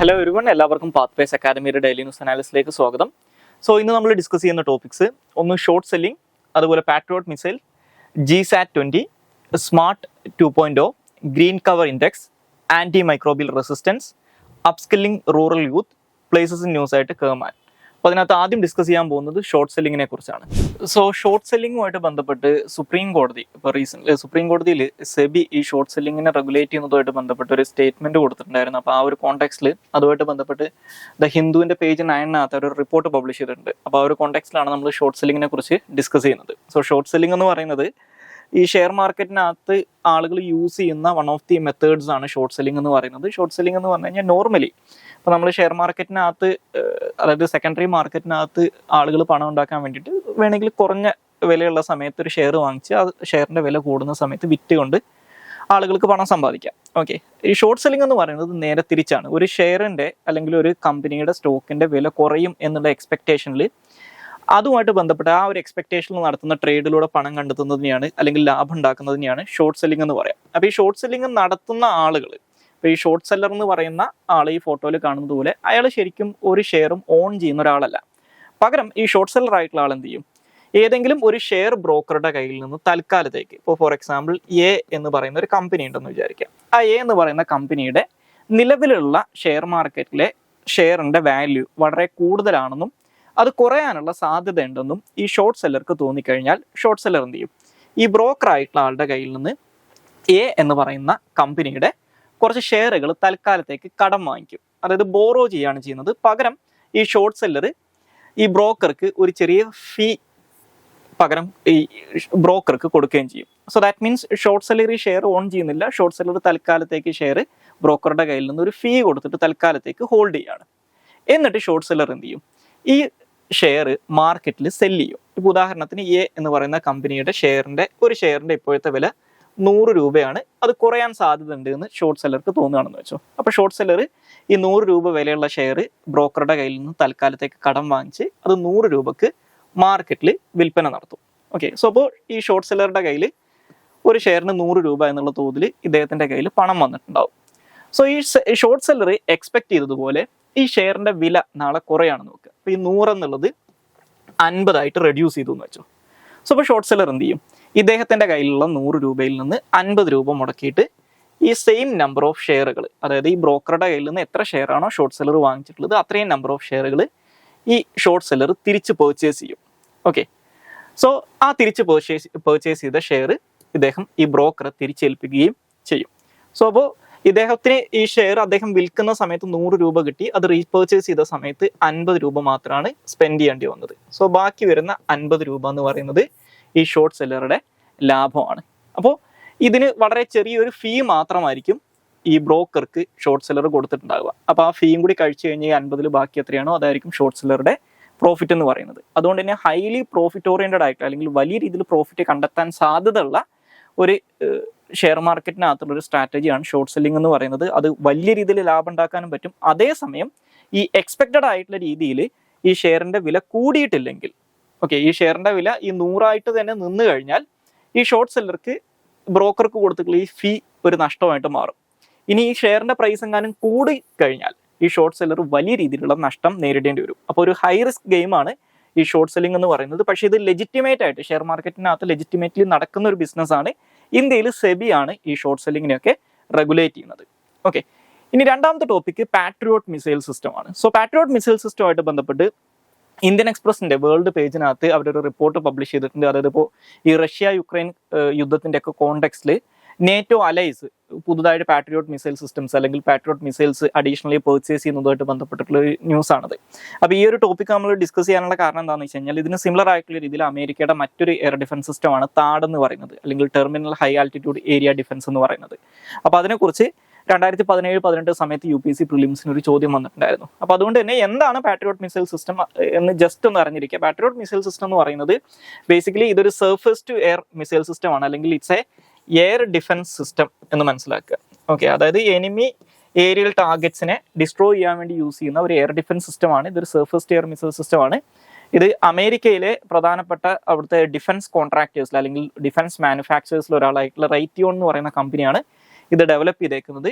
Hello everyone, എല്ലാവർക്കും pathways അക്കാദമിയുടെ daily news അനാലിസിലേക്ക് സ്വാഗതം. ഇന്ന് നമ്മൾ ഡിസ്കസ് ചെയ്യുന്ന ടോപ്പിക്സ് ഒന്ന് ഷോർട്ട് സെല്ലിംഗ്, അതുപോലെ patriot missile, GSAT-20, smart 2.0, green cover index, antimicrobial resistance, upskilling rural youth, places in news ആയിട്ട് കേമാൻ. അപ്പോൾ അതിനകത്ത് ആദ്യം ഡിസ്കസ് ചെയ്യാൻ പോകുന്നത് ഷോർട്ട് സെല്ലിങ്ങിനെ കുറിച്ചാണ്. ഷോർട്ട് സെല്ലിങ്ങുമായിട്ട് ബന്ധപ്പെട്ട് സുപ്രീം കോടതി ഇപ്പോൾ റീസെന്റ് സുപ്രീം കോടതിയിൽ സെബി ഈ ഷോർട്ട് സെല്ലിങ്ങിനെ റെഗുലേറ്റ് ചെയ്യുന്നതുമായിട്ട് ബന്ധപ്പെട്ട് ഒരു സ്റ്റേറ്റ്മെന്റ് കൊടുത്തിട്ടുണ്ടായിരുന്നു. അപ്പോൾ ആ ഒരു കോണ്ടെക്സ്റ്റിൽ അതുമായിട്ട് ബന്ധപ്പെട്ട് ദ ഹിന്ദുവിന്റെ പേജ് 9 ഒരു റിപ്പോർട്ട് പബ്ലിഷ് ചെയ്തിട്ടുണ്ട്. അപ്പോൾ ആ ഒരു കോണ്ടെക്സ്റ്റിലാണ് നമ്മൾ ഷോർട്ട് സെല്ലിങ്ങിനെ കുറിച്ച് ഡിസ്കസ് ചെയ്യുന്നത്. ഷോർട്ട് സെല്ലിംഗ് എന്ന് പറയുന്നത് ഈ ഷെയർ മാർക്കറ്റിനകത്ത് ആളുകൾ യൂസ് ചെയ്യുന്ന വൺ ഓഫ് ദി മെത്തേഡ്സ് ആണ് ഷോർട്ട് സെല്ലിംഗ് എന്ന് പറയുന്നത്. ഷോർട്ട് സെല്ലിംഗ് എന്ന് പറഞ്ഞു കഴിഞ്ഞാൽ നോർമലി ഇപ്പോൾ നമ്മൾ ഷെയർ മാർക്കറ്റിനകത്ത്, അതായത് സെക്കൻഡറി മാർക്കറ്റിനകത്ത് ആളുകൾ പണം ഉണ്ടാക്കാൻ വേണ്ടിയിട്ട് വേണമെങ്കിൽ കുറഞ്ഞ വിലയുള്ള സമയത്ത് ഒരു ഷെയർ വാങ്ങിച്ച് ആ ഷെയറിൻ്റെ വില കൂടുന്ന സമയത്ത് വിറ്റ് കൊണ്ട് ആളുകൾക്ക് പണം സമ്പാദിക്കാം. ഓക്കെ, ഈ ഷോർട്ട് സെല്ലിംഗ് എന്ന് പറയുന്നത് നേരെ തിരിച്ചാണ്. ഒരു ഷെയറിൻ്റെ അല്ലെങ്കിൽ ഒരു കമ്പനിയുടെ സ്റ്റോക്കിൻ്റെ വില കുറയും എന്നുള്ള എക്സ്പെക്റ്റേഷനിൽ അതുമായിട്ട് ബന്ധപ്പെട്ട് ആ ഒരു എക്സ്പെക്ടേഷനിൽ നടത്തുന്ന ട്രേഡിലൂടെ പണം കണ്ടെത്തുന്നതിനെയാണ് അല്ലെങ്കിൽ ലാഭം ഉണ്ടാക്കുന്നതിനെയാണ് ഷോർട്ട് സെല്ലിംഗ് എന്ന് പറയാം. അപ്പോൾ ഈ ഷോർട്ട് സെല്ലിംഗ് നടത്തുന്ന ആളുകൾ, ഇപ്പോൾ ഈ ഷോർട്ട് സെല്ലർ എന്ന് പറയുന്ന ആൾ ഈ ഫോട്ടോയിൽ കാണുന്നത് പോലെ അയാൾ ശരിക്കും ഒരു ഷെയറും ഓൺ ചെയ്യുന്ന ഒരാളല്ല. പകരം ഈ ഷോർട്ട് സെല്ലർ ആയിട്ടുള്ള ആൾ എന്ത് ചെയ്യും, ഏതെങ്കിലും ഒരു ഷെയർ ബ്രോക്കറുടെ കയ്യിൽ നിന്ന് തൽക്കാലത്തേക്ക്, ഇപ്പോൾ ഫോർ എക്സാമ്പിൾ എ എന്ന് പറയുന്ന ഒരു കമ്പനി ഉണ്ടെന്ന് വിചാരിക്കാം. ആ എ എന്ന് പറയുന്ന കമ്പനിയുടെ നിലവിലുള്ള ഷെയർ മാർക്കറ്റിലെ ഷെയറിൻ്റെ വാല്യൂ വളരെ കൂടുതലാണെന്നും അത് കുറയാനുള്ള സാധ്യത ഉണ്ടെന്നും ഈ ഷോർട്ട് സെല്ലർക്ക് തോന്നിക്കഴിഞ്ഞാൽ ഷോർട്ട് സെല്ലർ എന്ത് ചെയ്യും, ഈ ബ്രോക്കർ ആയിട്ടുള്ള ആളുടെ കയ്യിൽ നിന്ന് എ എന്ന് പറയുന്ന കമ്പനിയുടെ കുറച്ച് ഷെയറുകൾ തൽക്കാലത്തേക്ക് കടം വാങ്ങിക്കും. അതായത് ബോറോ ചെയ്യാണ് ചെയ്യുന്നത്. പകരം ഈ ഷോർട്ട് സെല്ലർ ഈ ബ്രോക്കർക്ക് ഒരു ചെറിയ ഫീ പകരം ഈ ബ്രോക്കർക്ക് കൊടുക്കുകയും ചെയ്യും. ദാറ്റ് മീൻസ് ഷോർട്ട് സെല്ലർ ഈ ഷെയർ ഓൺ ചെയ്യുന്നില്ല. ഷോർട്ട് സെല്ലർ തൽക്കാലത്തേക്ക് ഷെയർ ബ്രോക്കറുടെ കയ്യിൽ നിന്ന് ഒരു ഫീ കൊടുത്തിട്ട് തൽക്കാലത്തേക്ക് ഹോൾഡ് ചെയ്യാണ്. എന്നിട്ട് ഷോർട്ട് സെല്ലർ എന്ത് ചെയ്യും, ഈ ഷെയർ മാർക്കറ്റിൽ സെല്ല് ചെയ്യും. ഇപ്പോൾ ഉദാഹരണത്തിന് എ എന്ന് പറയുന്ന കമ്പനിയുടെ ഒരു ഷെയറിൻ്റെ ഇപ്പോഴത്തെ വില 100 രൂപയാണ്. അത് കുറയാൻ സാധ്യത ഉണ്ട് എന്ന് ഷോർട്ട് സെല്ലർക്ക് തോന്നുകയാണെന്ന് വെച്ചോ. അപ്പോൾ ഷോർട്ട് സെല്ലർ ഈ 100 രൂപ വിലയുള്ള ഷെയർ ബ്രോക്കറുടെ കയ്യിൽ നിന്ന് തൽക്കാലത്തേക്ക് കടം വാങ്ങിച്ച് അത് 100 രൂപക്ക് മാർക്കറ്റിൽ വിൽപ്പന നടത്തും. ഓക്കെ, അപ്പോൾ ഈ ഷോർട്ട് സെല്ലറുടെ കയ്യിൽ ഒരു ഷെയറിന് 100 രൂപ എന്നുള്ള തോതിൽ ഇദ്ദേഹത്തിൻ്റെ കയ്യിൽ പണം വന്നിട്ടുണ്ടാവും. ഈ ഷോർട്ട് സെല്ലർ എക്സ്പെക്ട് ചെയ്തതുപോലെ ഈ ഷെയറിൻ്റെ വില നാളെ കുറയാണെന്ന് നോക്കുക. അപ്പോൾ ഈ 100 എന്നുള്ളത് 50 ആയിട്ട് റെഡ്യൂസ് ചെയ്തു എന്ന് വെച്ചോ. അപ്പോൾ ഷോർട്ട് സെല്ലർ എന്ത് ചെയ്യും, ഇദ്ദേഹത്തിൻ്റെ കയ്യിലുള്ള 100 രൂപയിൽ നിന്ന് 50 രൂപ മുടക്കിയിട്ട് ഈ സെയിം നമ്പർ ഓഫ് ഷെയറുകൾ, അതായത് ഈ ബ്രോക്കറുടെ കയ്യിൽ നിന്ന് എത്ര ഷെയർ ആണോ ഷോർട്ട് സെല്ലർ വാങ്ങിച്ചിട്ടുള്ളത് അത്രയും നമ്പർ ഓഫ് ഷെയറുകൾ ഈ ഷോർട്ട് സെല്ലർ തിരിച്ച് പർച്ചേസ് ചെയ്യും. ഓക്കെ, ആ തിരിച്ച് പർച്ചേസ് ചെയ്ത ഷെയർ ഇദ്ദേഹം ഈ ബ്രോക്കറെ തിരിച്ചേൽപ്പിക്കുകയും ചെയ്യും. അപ്പോൾ ഇദ്ദേഹത്തിന് ഈ ഷെയർ അദ്ദേഹം വിൽക്കുന്ന സമയത്ത് 100 രൂപ കിട്ടി, അത് റീപർച്ചേസ് ചെയ്ത സമയത്ത് 50 രൂപ മാത്രമാണ് സ്പെൻഡ് ചെയ്യേണ്ടി വന്നത്. ബാക്കി വരുന്ന 50 രൂപ എന്ന് പറയുന്നത് ഈ ഷോർട്ട് സെല്ലറുടെ ലാഭമാണ്. അപ്പോൾ ഇതിന് വളരെ ചെറിയൊരു ഫീ മാത്രമായിരിക്കും ഈ ബ്രോക്കർക്ക് ഷോർട്ട് സെല്ലർ കൊടുത്തിട്ടുണ്ടാവുക. അപ്പോൾ ആ ഫീയും കൂടി കഴിച്ചു കഴിഞ്ഞാൽ ഈ 50 ബാക്കി എത്രയാണോ അതായിരിക്കും ഷോർട്ട് സെല്ലറുടെ പ്രോഫിറ്റ് എന്ന് പറയുന്നത്. അതുകൊണ്ട് തന്നെ ഹൈലി പ്രോഫിറ്റ് ഓറിയന്റഡ് ആയിട്ട് അല്ലെങ്കിൽ വലിയ രീതിയിൽ പ്രോഫിറ്റ് കണ്ടെത്താൻ സാധ്യതയുള്ള ഒരു ഷെയർ മാർക്കറ്റിനകത്തുള്ള ഒരു സ്ട്രാറ്റജിയാണ് ഷോർട്ട് സെല്ലിംഗ് എന്ന് പറയുന്നത്. അത് വലിയ രീതിയിൽ ലാഭം ഉണ്ടാക്കാനും പറ്റും. അതേസമയം ഈ എക്സ്പെക്റ്റഡ് ആയിട്ടുള്ള രീതിയിൽ ഈ ഷെയറിന്റെ വില കൂടിയിട്ടില്ലെങ്കിൽ, ഓക്കെ, ഈ ഷെയറിന്റെ വില ഈ 100 ആയിട്ട് തന്നെ നിന്ന് കഴിഞ്ഞാൽ ഈ ഷോർട്ട് സെല്ലർക്ക് ബ്രോക്കർക്ക് കൊടുത്തിട്ടുള്ള ഈ ഫീ ഒരു നഷ്ടമായിട്ട് മാറും. ഇനി ഈ ഷെയറിന്റെ പ്രൈസ് എങ്ങാനും കൂടി കഴിഞ്ഞാൽ ഈ ഷോർട്ട് സെല്ലർ വലിയ രീതിയിലുള്ള നഷ്ടം നേരിടേണ്ടി വരും. അപ്പോൾ ഒരു ഹൈ റിസ്ക് ഗെയിമാണ് ഈ ഷോർട്ട് സെല്ലിംഗ് എന്ന് പറയുന്നത്. പക്ഷേ ഇത് ലെജിറ്റിമേറ്റ് ആയിട്ട് ഷെയർ മാർക്കറ്റിനകത്ത് ലെജിറ്റിമേറ്റ്ലി നടക്കുന്ന ഒരു ബിസിനസ്സാണ്. ഇന്ത്യയിൽ സെബിയാണ് ഈ ഷോർട്ട് സെല്ലിങ്ങിനെയൊക്കെ റെഗുലേറ്റ് ചെയ്യുന്നത്. ഓക്കെ, ഇനി രണ്ടാമത്തെ ടോപ്പിക്ക് പാട്രിയോട്ട് മിസൈൽ സിസ്റ്റം ആണ്. പാട്രിയോട്ട് മിസൈൽ സിസ്റ്റമായിട്ട് ബന്ധപ്പെട്ട് ഇന്ത്യൻ എക്സ്പ്രസിന്റെ വേൾഡ് പേജിനകത്ത് അവരൊരു റിപ്പോർട്ട് പബ്ലിഷ് ചെയ്തിട്ടുണ്ട്. അതായത് ഇപ്പോൾ ഈ റഷ്യ-യുക്രൈൻ യുദ്ധത്തിന്റെ ഒക്കെ കോണ്ടെക്സ്റ്റിൽ നേറ്റോ അലൈസ് പുതുതായിട്ട് പാട്രിയോട്ട് മിസൈൽ സിസ്റ്റംസ് അല്ലെങ്കിൽ പാട്രിയോട്ട് മിസൈൽസ് അഡീഷണലി പർച്ചേസ് ചെയ്യുന്നതുമായിട്ട് ബന്ധപ്പെട്ടിട്ടുള്ള ഒരു ന്യൂസ് ആണത്. അപ്പോൾ ഈ ഒരു ടോപ്പിക് നമ്മൾ ഡിസ്കസ് ചെയ്യാനുള്ള കാരണം എന്താണെന്ന് വെച്ച് കഴിഞ്ഞാൽ ഇതിന് സിമിലർ ആയിട്ടുള്ള രീതിയിൽ അമേരിക്കയുടെ മറ്റൊരു എയർ ഡിഫൻസ് സിസ്റ്റമാണ് താഡ് എന്ന് പറയുന്നത്, അല്ലെങ്കിൽ terminal high altitude area defence എന്ന് പറയുന്നത്. അപ്പോൾ അതിനെക്കുറിച്ച് 2017-18 സമയത്ത് UPSC പ്രിലിംസിന് ഒരു ചോദ്യം വന്നിട്ടുണ്ടായിരുന്നു. അപ്പോൾ അതുകൊണ്ട് തന്നെ എന്താണ് പാട്രിയോട്ട് മിസൈൽ സിസ്റ്റം എന്ന് ജസ്റ്റ് ഒന്ന് അറിഞ്ഞിരിക്കുക. പാട്രിയോട്ട് മിസൈൽ സിസ്റ്റം എന്ന് പറയുന്നത് ബേസിക്കലി ഇതൊരു surface to air missile system ആണ്, അല്ലെങ്കിൽ ഇറ്റ്സ് എയർ ഡിഫൻസ് സിസ്റ്റം എന്ന് മനസ്സിലാക്കുക. ഓക്കെ, അതായത് എനിമി ഏരിയൽ ടാർഗറ്റ്സിനെ ഡിസ്ട്രോയ് ചെയ്യാൻ വേണ്ടി യൂസ് ചെയ്യുന്ന ഒരു എയർ ഡിഫൻസ് സിസ്റ്റമാണ്. ഇതൊരു സർഫസ് ടു എയർ മിസൈൽ സിസ്റ്റമാണ്. ഇത് അമേരിക്കയിലെ പ്രധാനപ്പെട്ട അവിടുത്തെ ഡിഫൻസ് കോൺട്രാക്ടേഴ്സിൽ അല്ലെങ്കിൽ ഡിഫൻസ് മാനുഫാക്ചേഴ്സിൽ ഒരാളായിട്ടുള്ള റൈറ്റിയോൺ എന്ന് പറയുന്ന കമ്പനിയാണ് ഇത് ഡെവലപ്പ് ചെയ്തേക്കുന്നത്.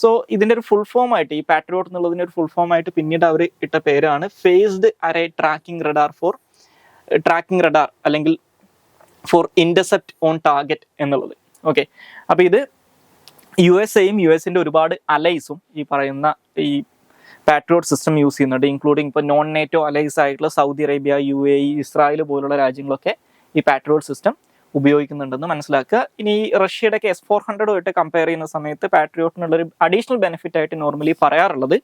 സോ ഇതിൻ്റെ ഒരു ഫുൾ ഫോം ആയിട്ട് ഈ പാട്രിയോട്ട് എന്നുള്ളതിൻ്റെ ഒരു ഫുൾ ഫോം ആയിട്ട് പിന്നീട് അവർ ഇട്ട പേരാണ് ഫേസ്ഡ് അറേ ട്രാക്കിംഗ് റഡാർ അല്ലെങ്കിൽ ഫോർ ഇന്റർസെപ്റ്റ് ഓൺ ടാർഗറ്റ് എന്നുള്ളത്. ഓക്കെ, അപ്പോൾ ഇത് യുഎസിൻ്റെ ഒരുപാട് അലൈസും ഈ പറയുന്ന ഈ പാട്രിയോട്ട് സിസ്റ്റം യൂസ് ചെയ്യുന്നുണ്ട്, ഇൻക്ലൂഡിങ് ഇപ്പോൾ നോൺ നേറ്റോ അലൈസ് ആയിട്ടുള്ള സൗദി അറേബ്യ, UAE, ഇസ്രായേൽ പോലുള്ള രാജ്യങ്ങളൊക്കെ ഈ പാട്രിയോട്ട് സിസ്റ്റം ഉപയോഗിക്കുന്നുണ്ടെന്ന് മനസ്സിലാക്കുക. ഇനി റഷ്യയുടെ S-400 ആയിട്ട് കമ്പയർ ചെയ്യുന്ന സമയത്ത് പാട്രിയോട്ടിനുള്ളൊരു അഡീഷണൽ ബെനിഫിറ്റ് ആയിട്ട് നോർമലി പറയാറുള്ളത്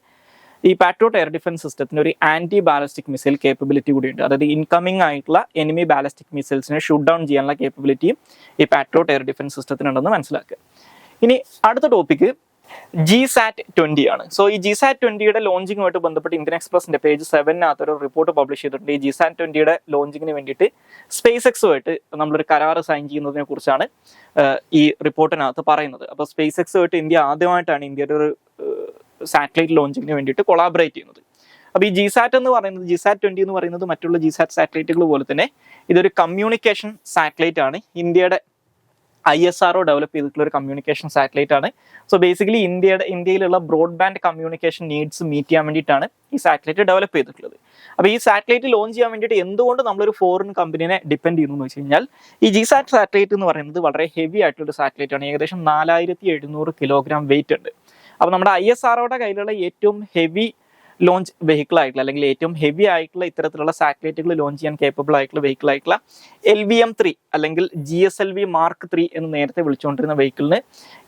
ഈ പാട്രിയോട്ട് എയർ ഡിഫൻസ് സിസ്റ്റത്തിന് ഒരു ആന്റി ബാലിസ്റ്റിക് മിസൈൽ കേപ്പബിലിറ്റി കൂടിയുണ്ട്. അതായത് ഇൻകമിംഗ് ആയിട്ടുള്ള എനിമി ബാലിസ്റ്റിക് മിസൈൽസിനെ ഷൂട്ട് ഡൗൺ ചെയ്യാനുള്ള കേപ്പബിലിറ്റിയും ഈ പാട്രിയോട്ട് എയർ ഡിഫൻസ് സിസ്റ്റത്തിനുണ്ടെന്ന് മനസ്സിലാക്കുക. ഇനി അടുത്ത ടോപ്പിക്ക് GSAT-20 ആണ്. സോ ഈ GSAT-20യുടെ ലോഞ്ചിങ്ങുമായിട്ട് ബന്ധപ്പെട്ട് ഇന്ത്യൻ എക്സ്പ്രസിന്റെ പേജ് 7 ഒരു റിപ്പോർട്ട് പബ്ലിഷ് ചെയ്തിട്ടുണ്ട്. ഈ GSAT-20യുടെ ലോഞ്ചിങ്ങിന് വേണ്ടിയിട്ട് സ്പേസ് എക്സുമായിട്ട് നമ്മളൊരു കരാർ സൈൻ ചെയ്യുന്നതിനെ കുറിച്ചാണ് ഈ റിപ്പോർട്ടിനകത്ത് പറയുന്നത്. അപ്പോൾ സ്പേസ് എക്സുമായിട്ട് ഇന്ത്യ ആദ്യമായിട്ടാണ് ഇന്ത്യയുടെ ഒരു സാറ്റലൈറ്റ് ലോഞ്ചിങ്ങിന് വേണ്ടിയിട്ട് കൊളാബറേറ്റ് ചെയ്യുന്നത്. അപ്പോൾ ഈ GSAT-20 എന്ന് പറയുന്നത് മറ്റുള്ള GSAT സാറ്റലൈറ്റുകൾ പോലെ തന്നെ ഇതൊരു കമ്മ്യൂണിക്കേഷൻ സാറ്റലൈറ്റ് ആണ്. ഇന്ത്യയുടെ ISRO ഡെവലപ്പ് ചെയ്തിട്ടുള്ള ഒരു കമ്മ്യൂണിക്കേഷൻ സാറ്റലൈറ്റ് ആണ്. സോ ബേസിക്കലി ഇന്ത്യയിലുള്ള ബ്രോഡ്ബാൻഡ് കമ്മ്യൂണിക്കേഷൻ നീഡ്സ് മീറ്റ് ചെയ്യാൻ വേണ്ടിയിട്ടാണ് ഈ സാറ്റലൈറ്റ് ഡെവലപ്പ് ചെയ്തിട്ടുള്ളത്. അപ്പോൾ ഈ സാറ്റലൈറ്റ് ലോഞ്ച് ചെയ്യാൻ വേണ്ടിയിട്ട് എന്തുകൊണ്ട് നമ്മളൊരു ഫോറിൻ കമ്പനിനെ ഡിപ്പെൻഡ് ചെയ്യുന്നു എന്ന് വെച്ച് കഴിഞ്ഞാൽ ഈ GSAT സാറ്റലൈറ്റ് എന്ന് പറയുന്നത് വളരെ ഹെവി ആയിട്ടുള്ള സാറ്റലൈറ്റ് ആണ്. ഏകദേശം 4700 കിലോഗ്രാം വെയിറ്റ് ഉണ്ട്. അപ്പോൾ നമ്മുടെ ISROയുടെ കയ്യിലുള്ള ഏറ്റവും ഹെവി ലോഞ്ച് വെഹിക്കിൾ ആയിട്ടുള്ള അല്ലെങ്കിൽ ഏറ്റവും ഹെവി ആയിട്ടുള്ള ഇത്തരത്തിലുള്ള സാറ്റലൈറ്റുകൾ ലോഞ്ച് ചെയ്യാൻ കേപ്പബിൾ ആയിട്ടുള്ള വെഹിക്കിൾ ആയിട്ടുള്ള LVM-3 അല്ലെങ്കിൽ GSLV Mark 3 എന്ന് നേരത്തെ വിളിച്ചുകൊണ്ടിരുന്ന വെഹിക്കിളിന്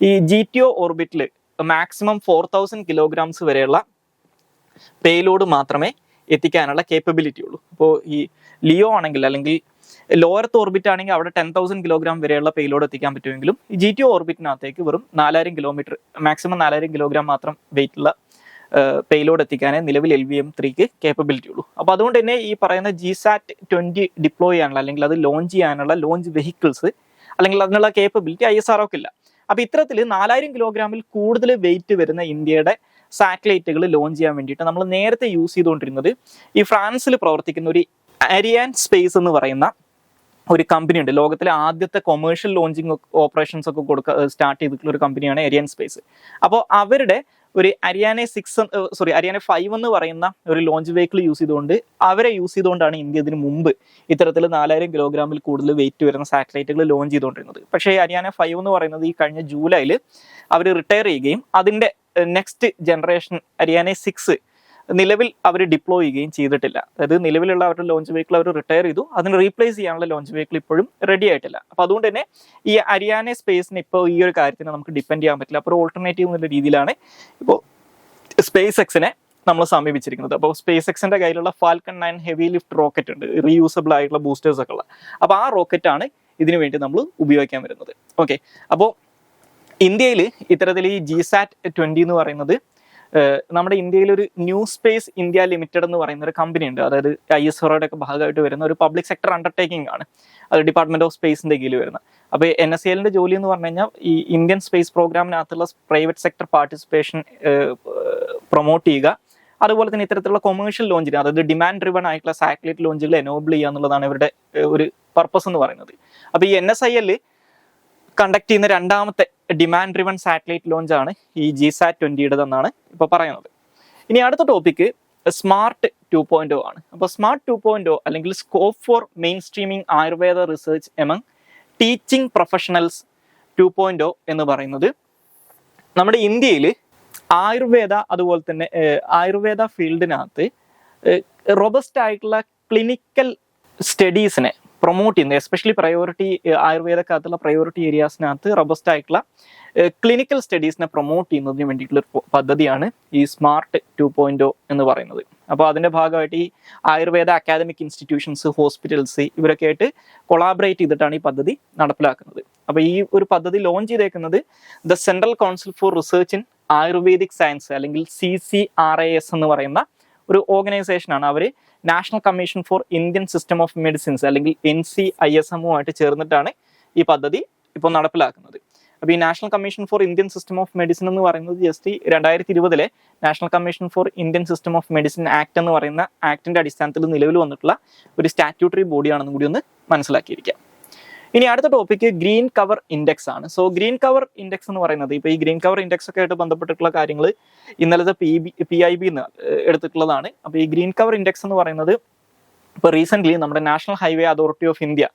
ഈ GTO ഓർബിറ്റിൽ മാക്സിമം 4000 കിലോഗ്രാംസ് വരെയുള്ള പേലോഡ് മാത്രമേ എത്തിക്കാനുള്ള കേപ്പബിലിറ്റി ഉള്ളൂ. അപ്പോൾ ഈ ലിയോ ആണെങ്കിൽ അല്ലെങ്കിൽ ലോവർ ഓർബിറ്റ് ആണെങ്കിൽ അവിടെ 10,000 കിലോഗ്രാം വരെയുള്ള പേലോഡ് എത്തിക്കാൻ പറ്റുമെങ്കിലും ഈ GTO ഓർബിറ്റിനകത്തേക്ക് വെറും 4000 കിലോമീറ്റർ മാക്സിമം 4000 കിലോഗ്രാം മാത്രം വെയിറ്റുള്ള പേലോഡ് എത്തിക്കാനേ നിലവിൽ LVM-3ക്ക് കേപ്പബിലിറ്റി ഉള്ളൂ. അപ്പോൾ അതുകൊണ്ട് തന്നെ ഈ പറയുന്ന GSAT-20 ഡിപ്ലോയ് ചെയ്യാനുള്ള അല്ലെങ്കിൽ അത് ലോഞ്ച് ചെയ്യാനുള്ള ലോഞ്ച് വെഹിക്കിൾസ് അല്ലെങ്കിൽ അതിനുള്ള കേപ്പബിലിറ്റി ISROക്ക് ഇല്ല. അപ്പോൾ ഇത്തരത്തിൽ 4000 കിലോഗ്രാമിൽ കൂടുതൽ വെയിറ്റ് വരുന്ന ഇന്ത്യയുടെ സാറ്റലൈറ്റുകൾ ലോഞ്ച് ചെയ്യാൻ വേണ്ടിയിട്ട് നമ്മൾ നേരത്തെ യൂസ് ചെയ്തുകൊണ്ടിരുന്നത് ഈ ഫ്രാൻസിൽ പ്രവർത്തിക്കുന്ന ഒരു അരിയാൻ സ്പേസ് എന്ന് പറയുന്ന ഒരു കമ്പനി ഉണ്ട്. ലോകത്തിലെ ആദ്യത്തെ കൊമേഴ്ഷ്യൽ ലോഞ്ചിങ് ഓപ്പറേഷൻസ് ഒക്കെ സ്റ്റാർട്ട് ചെയ്തിട്ടുള്ള ഒരു കമ്പനിയാണ് അരിയാൻ സ്പേസ്. അപ്പോൾ അവരുടെ ഒരു അരിയാന 5 എന്ന് പറയുന്ന ഒരു ലോഞ്ച് വെഹിക്കിൾ യൂസ് ചെയ്തുകൊണ്ടാണ് ഇന്ത്യ ഇതിന് മുമ്പ് ഇത്തരത്തിൽ 4000 കിലോഗ്രാമിൽ കൂടുതൽ വെയിറ്റ് വരുന്ന സാറ്റലൈറ്റുകൾ ലോഞ്ച് ചെയ്തുകൊണ്ടിരുന്നത്. പക്ഷേ അരിയാന 5 എന്ന് പറയുന്നത് ഈ കഴിഞ്ഞ ജൂലൈയിൽ അവർ റിട്ടയർ ചെയ്യുകയും അതിൻ്റെ നെക്സ്റ്റ് ജനറേഷൻ അരിയാന 6 നിലവിൽ അവർ ഡിപ്ലോയ് ചെയ്യുകയും ചെയ്തിട്ടില്ല. അതായത് നിലവിലുള്ള അവരുടെ ലോഞ്ച് വെഹിക്കിൾ അവർ റിട്ടയർ ചെയ്തു, അതിന് റീപ്ലേസ് ചെയ്യാനുള്ള ലോഞ്ച് വെഹിക്കിൾ ഇപ്പോഴും റെഡി ആയിട്ടില്ല. അപ്പോൾ അതുകൊണ്ട് തന്നെ ഈ അരിയാന സ്പേസിന് ഇപ്പോൾ ഈ ഒരു കാര്യത്തിന് നമുക്ക് ഡിപ്പെൻഡ് ചെയ്യാൻ പറ്റില്ല. അപ്പോൾ ഒരു ഓൾട്ടർനേറ്റീവ് എന്നുള്ള രീതിയിലാണ് ഇപ്പോൾ സ്പേസ് എക്സിനെ നമ്മൾ സമീപിച്ചിരിക്കുന്നത്. അപ്പോൾ സ്പേസ് എക്സിന്റെ കയ്യിലുള്ള ഫാൽക്കൺ 9 ഹെവി ലിഫ്റ്റ് റോക്കറ്റ് ഉണ്ട്, റീയൂസബിൾ ആയിട്ടുള്ള ബൂസ്റ്റേഴ്സ് ഒക്കെ ഉള്ള. അപ്പോൾ ആ റോക്കറ്റാണ് ഇതിനു വേണ്ടി നമ്മൾ ഉപയോഗിക്കാൻ വരുന്നത്. ഓക്കെ, അപ്പോൾ ഇന്ത്യയിൽ ഇത്തരത്തിൽ ഈ GSAT-20 എന്ന് പറയുന്നത് നമ്മുടെ ഇന്ത്യയിൽ ഒരു ന്യൂ സ്പേസ് ഇന്ത്യ ലിമിറ്റഡ് എന്ന് പറയുന്ന ഒരു കമ്പനി ഉണ്ട്. അതായത് ISROയുടെ ഒക്കെ ഭാഗമായിട്ട് വരുന്ന ഒരു പബ്ലിക് സെക്ടർ അണ്ടർടേക്കിംഗ് ആണ്. അത് ഡിപ്പാർട്ട്മെന്റ് ഓഫ് സ്പേസിന്റെ കീഴിൽ വരുന്നത്. അപ്പോൾ NSALന്റെ ജോലി എന്ന് പറഞ്ഞു കഴിഞ്ഞാൽ ഈ ഇന്ത്യൻ സ്പേസ് പ്രോഗ്രാമിനകത്തുള്ള പ്രൈവറ്റ് സെക്ടർ പാർട്ടിസിപ്പേഷൻ പ്രൊമോട്ട് ചെയ്യുക, അതുപോലെ തന്നെ ഇത്തരത്തിലുള്ള കൊമേഴ്ഷ്യൽ ലോഞ്ചിന് അതായത് ഡിമാൻഡ് ഡ്രിവൺ ആയിട്ടുള്ള സാറ്റലൈറ്റ് ലോഞ്ചുകൾ എനോബിൾ ചെയ്യുക എന്നുള്ളതാണ് ഇവരുടെ ഒരു പർപ്പസ് എന്ന് പറയുന്നത്. അപ്പോൾ ഈ NSIL കണ്ടക്ട് ചെയ്യുന്ന രണ്ടാമത്തെ ഡിമാൻഡ് ഡ്രിവൺ സാറ്റലൈറ്റ് ലോഞ്ച് ആണ് ഈ GSAT-20 ഇപ്പോൾ പറയുന്നത്. ഇനി അടുത്ത ടോപ്പിക്ക് സ്മാർട്ട് 2.0 ആണ്. അപ്പോൾ സ്മാർട്ട് 2.0 അല്ലെങ്കിൽ scope for main streaming Ayurveda research among teaching professionals 2.0 എന്ന് പറയുന്നത് നമ്മുടെ ഇന്ത്യയിൽ ആയുർവേദ അതുപോലെ തന്നെ ആയുർവേദ ഫീൽഡിനകത്ത് റോബസ്റ്റ് ആയിട്ടുള്ള ക്ലിനിക്കൽ സ്റ്റഡീസിനെ പ്രൊമോട്ട് ചെയ്യുന്നത്, എസ്പെഷ്യലി പ്രയോറിറ്റി ആയുർവേദക്കകത്തുള്ള പ്രയോറിറ്റി ഏരിയാസിനകത്ത് റോബസ്റ്റ് ആയിട്ടുള്ള ക്ലിനിക്കൽ സ്റ്റഡീസിനെ പ്രൊമോട്ട് ചെയ്യുന്നതിന് വേണ്ടിയിട്ടുള്ള പദ്ധതിയാണ് ഈ സ്മാർട്ട് 2.0 എന്ന് പറയുന്നത്. അപ്പോൾ അതിൻ്റെ ഭാഗമായിട്ട് ഈ ആയുർവേദ അക്കാദമിക് ഇൻസ്റ്റിറ്റ്യൂഷൻസ്, ഹോസ്പിറ്റൽസ് ഇവരൊക്കെ ആയിട്ട് കൊളാബറേറ്റ് ചെയ്തിട്ടാണ് ഈ പദ്ധതി നടപ്പിലാക്കുന്നത്. അപ്പോൾ ഈ ഒരു പദ്ധതി ലോഞ്ച് ചെയ്തേക്കുന്നത് the central council for research in Ayurvedic science അല്ലെങ്കിൽ CCRIS എന്ന് പറയുന്ന ഒരു ഓർഗനൈസേഷനാണ്. അവർ national commission for Indian system of medicines അല്ലെങ്കിൽ NCISM-ഉമായിട്ട് ചേർന്നിട്ടാണ് ഈ പദ്ധതി ഇപ്പോൾ നടപ്പിലാക്കുന്നത്. അപ്പോൾ ഈ national commission for Indian system of medicine എന്ന് പറയുന്നത് just 2020 national commission for Indian system of medicine act എന്ന് പറയുന്ന ആക്ടിന്റെ അടിസ്ഥാനത്തിൽ നിലവിൽ വന്നിട്ടുള്ള ഒരു സ്റ്റാറ്റ്യൂട്ടറി ബോഡിയാണെന്നും കൂടി ഒന്ന് മനസ്സിലാക്കിയിരിക്കാം. ഇനി അടുത്ത ടോപ്പിക്ക് ഗ്രീൻ കവർ ഇൻഡെക്സ് ആണ്. സോ ഗ്രീൻ കവർ ഇൻഡെക്സ് എന്ന് പറയുന്നത് ഇപ്പോൾ ഈ ഗ്രീൻ കവർ ഇൻഡെക്സ് ഒക്കെ ആയിട്ട് ബന്ധപ്പെട്ടിട്ടുള്ള കാര്യങ്ങൾ ഇന്നലത്തെ PIB എടുത്തിട്ടുള്ളതാണ്. അപ്പോൾ ഈ ഗ്രീൻ കവർ ഇൻഡെക്സ് എന്ന് പറയുന്നത് ഇപ്പോൾ റീസെൻ്റ്ലി നമ്മുടെ national highway authority of India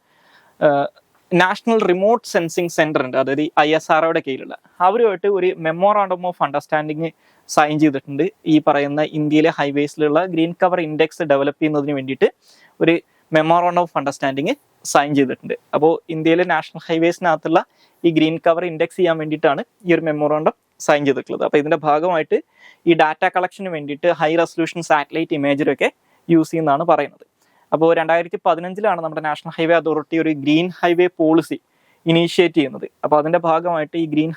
national remote sensing centre ഉണ്ട്, അതായത് ISROയുടെ കീഴിലുള്ള, അവരുമായിട്ട് ഒരു മെമ്മോറാണ്ടം ഓഫ് അണ്ടർസ്റ്റാൻഡിങ് സൈൻ ചെയ്തിട്ടുണ്ട്. ഈ പറയുന്ന ഇന്ത്യയിലെ ഹൈവേസിലുള്ള ഗ്രീൻ കവർ ഇൻഡെക്സ് ഡെവലപ്പ് ചെയ്യുന്നതിന് വേണ്ടിയിട്ട് ഒരു മെമ്മോറാണ്ടം ഓഫ് അണ്ടർസ്റ്റാൻഡിങ് സൈൻ ചെയ്തിട്ടുണ്ട്. അപ്പോൾ ഇന്ത്യയിലെ നാഷണൽ ഹൈവേസിനകത്തുള്ള ഈ ഗ്രീൻ കവർ ഇൻഡെക്സ് ചെയ്യാൻ വേണ്ടിയിട്ടാണ് ഈ ഒരു മെമ്മോറാണ്ടം സൈൻ ചെയ്തിട്ടുള്ളത്. അപ്പോൾ ഇതിന്റെ ഭാഗമായിട്ട് ഈ ഡാറ്റ കളക്ഷന് വേണ്ടിയിട്ട് ഹൈ റെസൊല്യൂഷൻ സാറ്റലൈറ്റ് ഇമേജറൊക്കെ യൂസ് ചെയ്യുന്നതാണ് പറയുന്നത്. അപ്പോൾ 2015 നമ്മുടെ നാഷണൽ ഹൈവേ അതോറിറ്റി ഒരു ഗ്രീൻ ഹൈവേ പോളിസി ഇനീഷ്യേറ്റ് ചെയ്യുന്നത്. അപ്പോൾ അതിന്റെ ഭാഗമായിട്ട് ഈ ഗ്രീൻ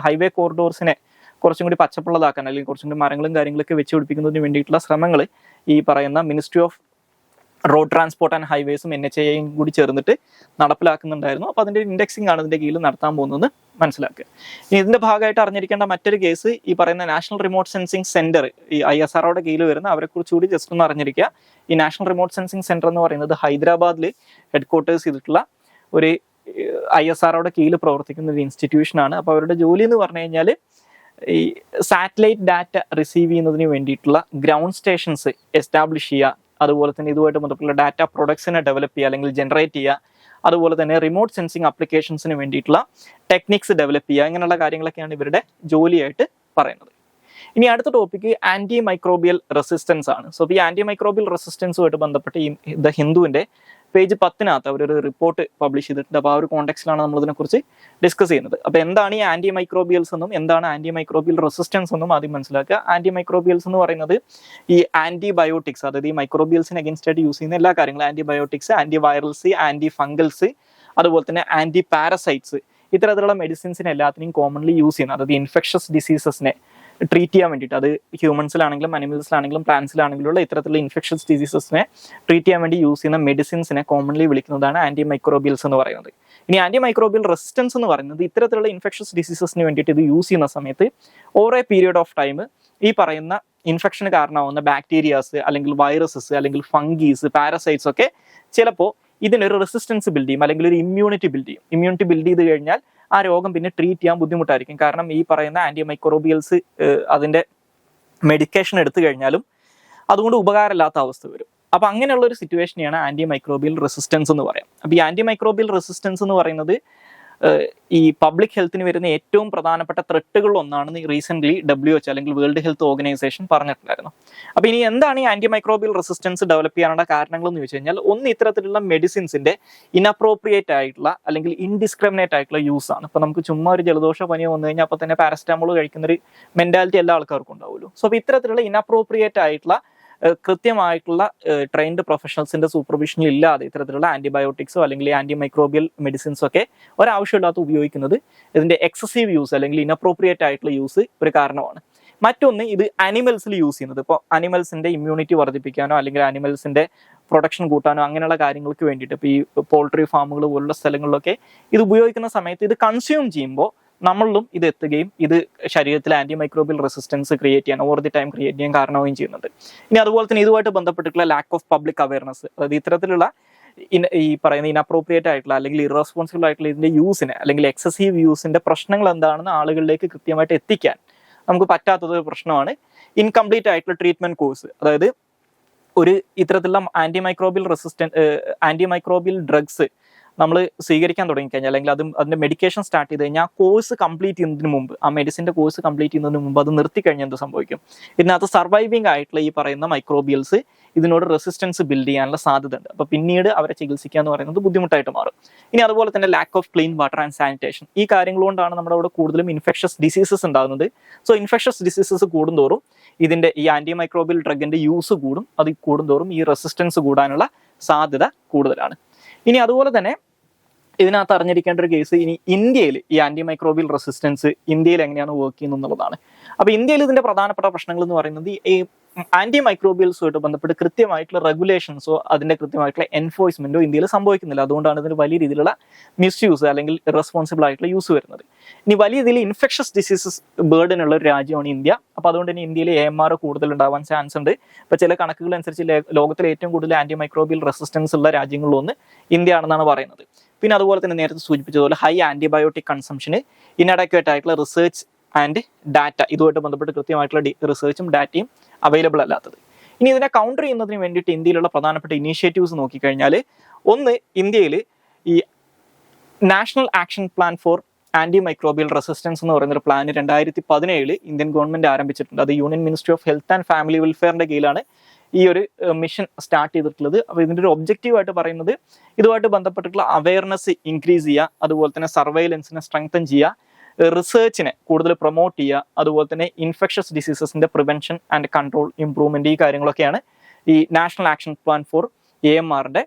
ഹൈവേ കോറിഡോർസിനെ കുറച്ചും കൂടി പച്ചപ്പുള്ളതാക്കാൻ, അല്ലെങ്കിൽ കുറച്ചും കൂടി മരങ്ങളും കാര്യങ്ങളൊക്കെ വെച്ച് പിടിപ്പിക്കുന്നതിന് വേണ്ടിയിട്ടുള്ള ശ്രമങ്ങൾ ഈ പറയുന്ന ministry of road transport and ഹൈവേസും NHAIയും കൂടി ചേർന്നിട്ട് നടപ്പിലാക്കുന്നുണ്ടായിരുന്നു. അപ്പോൾ അതിന്റെ ഇൻഡെക്സിംഗ് ആണ് ഇതിന്റെ കീഴിൽ നടത്താൻ പോകുന്നത് മനസ്സിലാക്കുക. ഇനി ഇതിന്റെ ഭാഗമായിട്ട് അറിഞ്ഞിരിക്കേണ്ട മറ്റൊരു കേസ് ഈ പറയുന്ന നാഷണൽ റിമോട്ട് സെൻസിങ് സെന്റർ, ഈ ISROയുടെ കീഴിൽ വരുന്ന, അവരെ കുറിച്ച് കൂടി ജസ്റ്റ് ഒന്ന് അറിഞ്ഞിരിക്കുക. ഈ നാഷണൽ റിമോട്ട് സെൻസിങ് സെന്റർ എന്ന് പറയുന്നത് ഹൈദരാബാദിൽ ഹെഡ്ക്വാർട്ടേഴ്സ് ചെയ്തിട്ടുള്ള ഒരു ISROയുടെ കീഴിൽ പ്രവർത്തിക്കുന്ന ഒരു ഇൻസ്റ്റിറ്റ്യൂഷൻ ആണ്. അപ്പോൾ അവരുടെ ജോലി എന്ന് പറഞ്ഞു കഴിഞ്ഞാൽ ഈ സാറ്റലൈറ്റ് ഡാറ്റ റിസീവ് ചെയ്യുന്നതിന് വേണ്ടിയിട്ടുള്ള ഗ്രൗണ്ട് സ്റ്റേഷൻസ് എസ്റ്റാബ്ലിഷ് ചെയ്യുക, അതുപോലെ തന്നെ ഇതുമായിട്ട് ബന്ധപ്പെട്ടുള്ള ഡാറ്റ പ്രൊഡക്ട്സിനെ ഡെവലപ്പ് ചെയ്യുക അല്ലെങ്കിൽ ജനറേറ്റ് ചെയ്യുക, അതുപോലെ തന്നെ റിമോട്ട് സെൻസിങ് ആപ്ലിക്കേഷൻസിന് വേണ്ടിയിട്ടുള്ള ടെക്നിക്സ് ഡെവലപ്പ് ചെയ്യുക, ഇങ്ങനെയുള്ള കാര്യങ്ങളൊക്കെയാണ് ഇവരുടെ ജോലിയായിട്ട് പറയുന്നത്. ഇനി അടുത്ത ടോപ്പിക്ക് ആന്റി മൈക്രോബിയൽ റെസിസ്റ്റൻസ് ആണ്. സോ ഈ ആന്റി മൈക്രോബിയൽ റെസിസ്റ്റൻസുമായിട്ട് ബന്ധപ്പെട്ട് ഈ ദ ഹിന്ദുവിന്റെ പേജ് 10 അവരൊരു റിപ്പോർട്ട് പബ്ലിഷ് ചെയ്തിട്ടുണ്ട്. അപ്പോൾ ആ ഒരു കോണ്ടെക്സ്റ്റിലാണ് നമ്മൾ ഇതിനെക്കുറിച്ച് ഡിസ്കസ് ചെയ്യുന്നത്. അപ്പോൾ എന്താണ് ഈ ആന്റി മൈക്രോബിയൽസ് എന്നും എന്താണ് ആന്റി മൈക്രോബിയൽ റെസിസ്റ്റൻസ് എന്നും ആദ്യം മനസ്സിലാക്കുക. ആന്റി മൈക്രോബിയൽസ് എന്ന് പറയുന്നത് ഈ ആന്റിബയോട്ടിക്സ്, അതായത് ഈ മൈക്രോബിയൽസിന് അഗേൻസ്റ്റ് ആയിട്ട് യൂസ് ചെയ്യുന്ന എല്ലാ കാര്യങ്ങളും, antibiotics, antivirals, antifungals, അതുപോലെ തന്നെ ആന്റി പാരസൈറ്റ്സ്, ഇത്തരത്തിലുള്ള മെഡിസിൻസിനെ എല്ലാത്തിനെയും കോമൺലി യൂസ് ചെയ്യുന്നത്, അതായത് ഇൻഫെക്ഷസ് ഡിസീസസിനെ ട്രീറ്റ് ചെയ്യാൻ വേണ്ടിയിട്ട്, അത് ഹ്യൂമൻസിലാണെങ്കിലും അനിമൽസിലാണെങ്കിലും പ്ലാന്റ്സിലാണെങ്കിലും ഇത്തരത്തിലുള്ള ഇൻഫെക്ഷസ് ഡിസീസസിനെ ട്രീറ്റ് ചെയ്യാൻ വേണ്ടി യൂസ് ചെയ്യുന്ന മെഡിസിൻസിനെ കോമൺലി വിളിക്കുന്നതാണ് ആന്റി മൈക്രോബിയൽസ് എന്ന് പറയുന്നത്. ഇനി ആന്റി മൈക്രോബിയൽ റെസിസ്റ്റൻസ് എന്ന് പറയുന്നത് ഇത്തരത്തിലുള്ള ഇൻഫെക്ഷസ് ഡിസീസസിന് വേണ്ടിയിട്ട് ഇത് യൂസ് ചെയ്യുന്ന സമയത്ത് over A period of time ഈ പറയുന്ന ഇൻഫെക്ഷന് കാരണമാവുന്ന ബാക്ടീരിയാസ് അല്ലെങ്കിൽ വൈറസസ് അല്ലെങ്കിൽ ഫംഗീസ്, പാരസൈറ്റ്സ് ഒക്കെ ചിലപ്പോൾ ഇതിനൊരു റെസിസ്റ്റൻസ് ബിൽഡ് ചെയ്യും, അല്ലെങ്കിൽ ഒരു ഇമ്മ്യൂണിറ്റി ബിൽഡ് ചെയ്യും. ഇമ്മ്യൂണിറ്റി ബിൽഡ് ചെയ്ത് കഴിഞ്ഞാൽ ആ രോഗം പിന്നെ ട്രീറ്റ് ചെയ്യാൻ ബുദ്ധിമുട്ടായിരിക്കും. കാരണം ഈ പറയുന്ന ആന്റി മൈക്രോബിയൽസ് അതിന്റെ മെഡിക്കേഷൻ എടുത്തു കഴിഞ്ഞാലും അതുകൊണ്ട് ഉപകാരമില്ലാത്ത അവസ്ഥ വരും. അപ്പൊ അങ്ങനെയുള്ള ഒരു സിറ്റുവേഷനെയാണ് ആന്റി മൈക്രോബിയൽ റെസിസ്റ്റൻസ് എന്ന് പറയാം. അപ്പൊ ഈ ആന്റി മൈക്രോബിയൽ റെസിസ്റ്റൻസ് എന്ന് പറയുന്നത് ഈ പബ്ലിക് ഹെൽത്തിന് വരുന്ന ഏറ്റവും പ്രധാനപ്പെട്ട ത്രെട്ടുകളിൽ ഒന്നാണെന്ന് റീസെന്റ് WHO അല്ലെങ്കിൽ വേൾഡ് ഹെൽത്ത് ഓർഗനൈസേഷൻ പറഞ്ഞിട്ടുണ്ടായിരുന്നു. അപ്പൊ ഇനി എന്താണ് ഈ ആന്റി മൈക്രോബിയൽ റെസിസ്റ്റൻസ് ഡെവലപ്പ് ചെയ്യാനുള്ള കാരണങ്ങൾ എന്ന് ചോദിച്ചു കഴിഞ്ഞാൽ, ഒന്ന് ഇത്തരത്തിലുള്ള മെഡിസിൻസിന്റെ ഇനപ്രോപ്രിയേറ്റ് ആയിട്ടുള്ള അല്ലെങ്കിൽ ഇൻഡിസ്ക്രിമിനേറ്റ് ആയിട്ടുള്ള യൂസ് ആണ്. ഇപ്പൊ നമുക്ക് ചുമ്മാ ഒരു ജലദോഷ പനിയോ വന്നു കഴിഞ്ഞാൽ അപ്പൊ തന്നെ പാരസെറ്റാമോൾ കഴിക്കുന്ന ഒരു മെന്റാലിറ്റി എല്ലാ ആൾക്കാർക്കും ഉണ്ടാവുമല്ലോ. സോ അപ്പൊ ഇത്തരത്തിലുള്ള ഇനപ്രോപ്രിയേറ്റ് ആയിട്ടുള്ള കൃത്യമായിട്ടുള്ള ട്രെയിൻഡ് പ്രൊഫഷണൽസിന്റെ സൂപ്പർവിഷനിൽ ഇല്ലാതെ ഇത്തരത്തിലുള്ള ആന്റിബയോട്ടിക്സോ അല്ലെങ്കിൽ ആന്റി മൈക്രോബിയൽ മെഡിസിൻസോ ഒക്കെ ഒരാവശ്യമില്ലാത്ത ഉപയോഗിക്കുന്നത് ഇതിന്റെ എക്സസീവ് യൂസ് അല്ലെങ്കിൽ ഇനപ്രോപ്രിയേറ്റ് ആയിട്ടുള്ള യൂസ് ഒരു കാരണമാണ്. മറ്റൊന്ന്, ഇത് അനിമൽസിൽ യൂസ് ചെയ്യുന്നത്, ഇപ്പോൾ അനിമൽസിന്റെ ഇമ്മ്യൂണിറ്റി വർദ്ധിപ്പിക്കാനോ അല്ലെങ്കിൽ അനിമൽസിന്റെ പ്രൊഡക്ഷൻ കൂട്ടാനോ അങ്ങനെയുള്ള കാര്യങ്ങൾക്ക് വേണ്ടിയിട്ട് ഇപ്പോൾ ഈ പോൾട്രി ഫാമുകൾ പോലുള്ള സ്ഥലങ്ങളിലൊക്കെ ഇത് ഉപയോഗിക്കുന്ന സമയത്ത് ഇത് കൺസ്യൂം ചെയ്യുമ്പോൾ നമ്മളിലും ഇത് എത്തുകയും ഇത് ശരീരത്തിൽ ആന്റി മൈക്രോബിയൽ റെസിസ്റ്റൻസ് ക്രിയേറ്റ് ചെയ്യാൻ, ഓവർ ദി ടൈം ക്രിയേറ്റ് ചെയ്യാൻ കാരണമാവുകയും ചെയ്യുന്നുണ്ട്. ഇനി അതുപോലെ തന്നെ ഇതുമായിട്ട് ബന്ധപ്പെട്ടിട്ടുള്ള ലാക്ക് ഓഫ് പബ്ലിക് അവയർനെസ്, അതായത് ഇത്തരത്തിലുള്ള ഈ പറയുന്ന ഇനപ്രോപ്രിയേറ്റ് ആയിട്ടുള്ള അല്ലെങ്കിൽ ഇറസ്പോൺസിബിൾ ആയിട്ടുള്ള ഇതിന്റെ യൂസിനെ അല്ലെങ്കിൽ എക്സസീവ് യൂസിന്റെ പ്രശ്നങ്ങൾ എന്താണെന്ന് ആളുകളിലേക്ക് കൃത്യമായിട്ട് എത്തിക്കാൻ നമുക്ക് പറ്റാത്തത് ഒരു പ്രശ്നമാണ്. ഇൻകംപ്ലീറ്റ് ആയിട്ടുള്ള ട്രീറ്റ്മെന്റ് കോഴ്സ്, അതായത് ഒരു ഇത്തരത്തിലുള്ള ആന്റി മൈക്രോബിയൽ ഡ്രഗ്സ് നമ്മൾ സ്വീകരിക്കാൻ തുടങ്ങിക്കഴിഞ്ഞാൽ അല്ലെങ്കിൽ അതിന്റെ മെഡിക്കേഷൻ സ്റ്റാർട്ട് ചെയ്ത് കഴിഞ്ഞാൽ ആ കോഴ്സ് കംപ്ലീറ്റ് ചെയ്യുന്നതിന് മുമ്പ്, ആ മെഡിസിന്റെ കോഴ്സ് കംപ്ലീറ്റ് ചെയ്യുന്നതിന് മുമ്പ് അത് നിർത്തി കഴിഞ്ഞാൽ എന്ത് സംഭവിക്കും? ഇതിനകത്ത് സർവൈവിംഗ് ആയിട്ടുള്ള ഈ പറയുന്ന മൈക്രോബിയൽസ് ഇതിനോട് റെസിസ്റ്റൻസ് ബിൽഡ് ചെയ്യാനുള്ള സാധ്യത ഉണ്ട്. അപ്പോൾ പിന്നീട് അവരെ ചികിത്സിക്കുക എന്ന് പറയുന്നത് ബുദ്ധിമുട്ടായിട്ട് മാറും. ഇനി അതുപോലെ തന്നെ lack of clean water and sanitation, ഈ കാര്യങ്ങൾ കൊണ്ടാണ് നമ്മുടെ അവിടെ കൂടുതലും ഇൻഫെക്ഷസ് ഡിസീസസ് ഉണ്ടാകുന്നത്. സോ ഇൻഫെക്ഷസ് ഡിസീസസ് കൂടുന്തോറും ഇതിന്റെ ഈ ആന്റി മൈക്രോബിയൽ ഡ്രഗിന്റെ യൂസ് കൂടും, അത് കൂടുന്തോറും ഈ റെസിസ്റ്റൻസ് കൂടാനുള്ള സാധ്യത കൂടുതലാണ്. ഇനി അതുപോലെ തന്നെ ഇതിനകത്ത് അറിഞ്ഞിരിക്കേണ്ട ഒരു കേസ്, ഇനി ഇന്ത്യയിൽ ഈ ആന്റി മൈക്രോബിയൽ റെസിസ്റ്റൻസ് ഇന്ത്യയിൽ എങ്ങനെയാണ് വർക്ക് ചെയ്യുന്നത് എന്നുള്ളതാണ്. അപ്പൊ ഇന്ത്യയിൽ ഇതിന്റെ പ്രധാനപ്പെട്ട പ്രശ്നങ്ങൾ എന്ന് പറയുന്നത് ഈ ആന്റി മൈക്രോബിയൽസുമായിട്ട് ബന്ധപ്പെട്ട് കൃത്യമായിട്ടുള്ള റെഗുലേഷൻസോ അതിന്റെ കൃത്യമായിട്ടുള്ള എൻഫോഴ്സ്മെന്റോ ഇന്ത്യയിൽ സംഭവിക്കുന്നില്ല. അതുകൊണ്ടാണ് ഇതിന് വലിയ രീതിയിലുള്ള മിസ്യൂസ് അല്ലെങ്കിൽ ഇറസ്പോൺസിബിൾ ആയിട്ടുള്ള യൂസ് വരുന്നത്. ഇനി വലിയ രീതിയിൽ ഇൻഫെക്ഷസ് ഡിസീസസ് ബേർഡൻ ഉള്ള ഒരു രാജ്യമാണ് ഇന്ത്യ. അപ്പൊ അതുകൊണ്ട് തന്നെ ഇന്ത്യയിൽ AMR കൂടുതൽ ഉണ്ടാവാൻ ചാൻസ് ഉണ്ട്. ഇപ്പൊ ചില കണക്കുകൾ അനുസരിച്ച് ലോകത്തിലെ ഏറ്റവും കൂടുതൽ ആന്റി മൈക്രോബിയൽ റെസിസ്റ്റൻസ് ഉള്ള രാജ്യങ്ങളിലൊന്ന് ഇന്ത്യ ആണെന്നാണ് പറയുന്നത്. പിന്നെ അതുപോലെ തന്നെ നേരത്തെ സൂചിപ്പിച്ചതുപോലെ ഹൈ ആൻറ്റിബയോട്ടിക് കൺസംഷന്, ഇൻഅഡക്വേറ്റ് ആയിട്ടുള്ള റിസർച്ച് ആൻഡ് ഡാറ്റ, ഇതുമായിട്ട് ബന്ധപ്പെട്ട് കൃത്യമായിട്ടുള്ള റിസർച്ചും ഡാറ്റയും അവൈലബിൾ അല്ലാത്തത്. ഇനി ഇതിനെ കൗണ്ടർ ചെയ്യുന്നതിന് വേണ്ടിയിട്ട് ഇന്ത്യയിലുള്ള പ്രധാനപ്പെട്ട ഇനീഷ്യേറ്റീവ്സ് നോക്കിക്കഴിഞ്ഞാൽ, ഒന്ന് ഇന്ത്യയിൽ ഈ national action plan for anti microbial resistance എന്ന് പറയുന്ന ഒരു പ്ലാൻ 2017 ഇന്ത്യൻ ഗവൺമെന്റ് ആരംഭിച്ചിട്ടുണ്ട്. അത് union ministry of health and family വെൽഫെയറിന്റെ കീഴിലാണ് ഈ ഒരു മിഷൻ സ്റ്റാർട്ട് ചെയ്തിട്ടുള്ളത്. അപ്പോൾ ഇതിൻ്റെ ഒരു ഒബ്ജക്റ്റീവ് ആയിട്ട് പറയുന്നത് ഇതുമായിട്ട് ബന്ധപ്പെട്ടിട്ടുള്ള അവയർനെസ് ഇൻക്രീസ് ചെയ്യുക, അതുപോലെ തന്നെ സർവൈലൻസിനെ സ്ട്രെങ്തൻ ചെയ്യുക, റിസർച്ചിനെ കൂടുതൽ പ്രൊമോട്ട് ചെയ്യുക, അതുപോലെ തന്നെ ഇൻഫെക്ഷസ് ഡിസീസസിന്റെ പ്രിവെൻഷൻ ആൻഡ് കൺട്രോൾ ഇംപ്രൂവ്മെന്റ്, ഈ കാര്യങ്ങളൊക്കെയാണ് ഈ നാഷണൽ ആക്ഷൻ പ്ലാൻ ഫോർ AMRന്റെ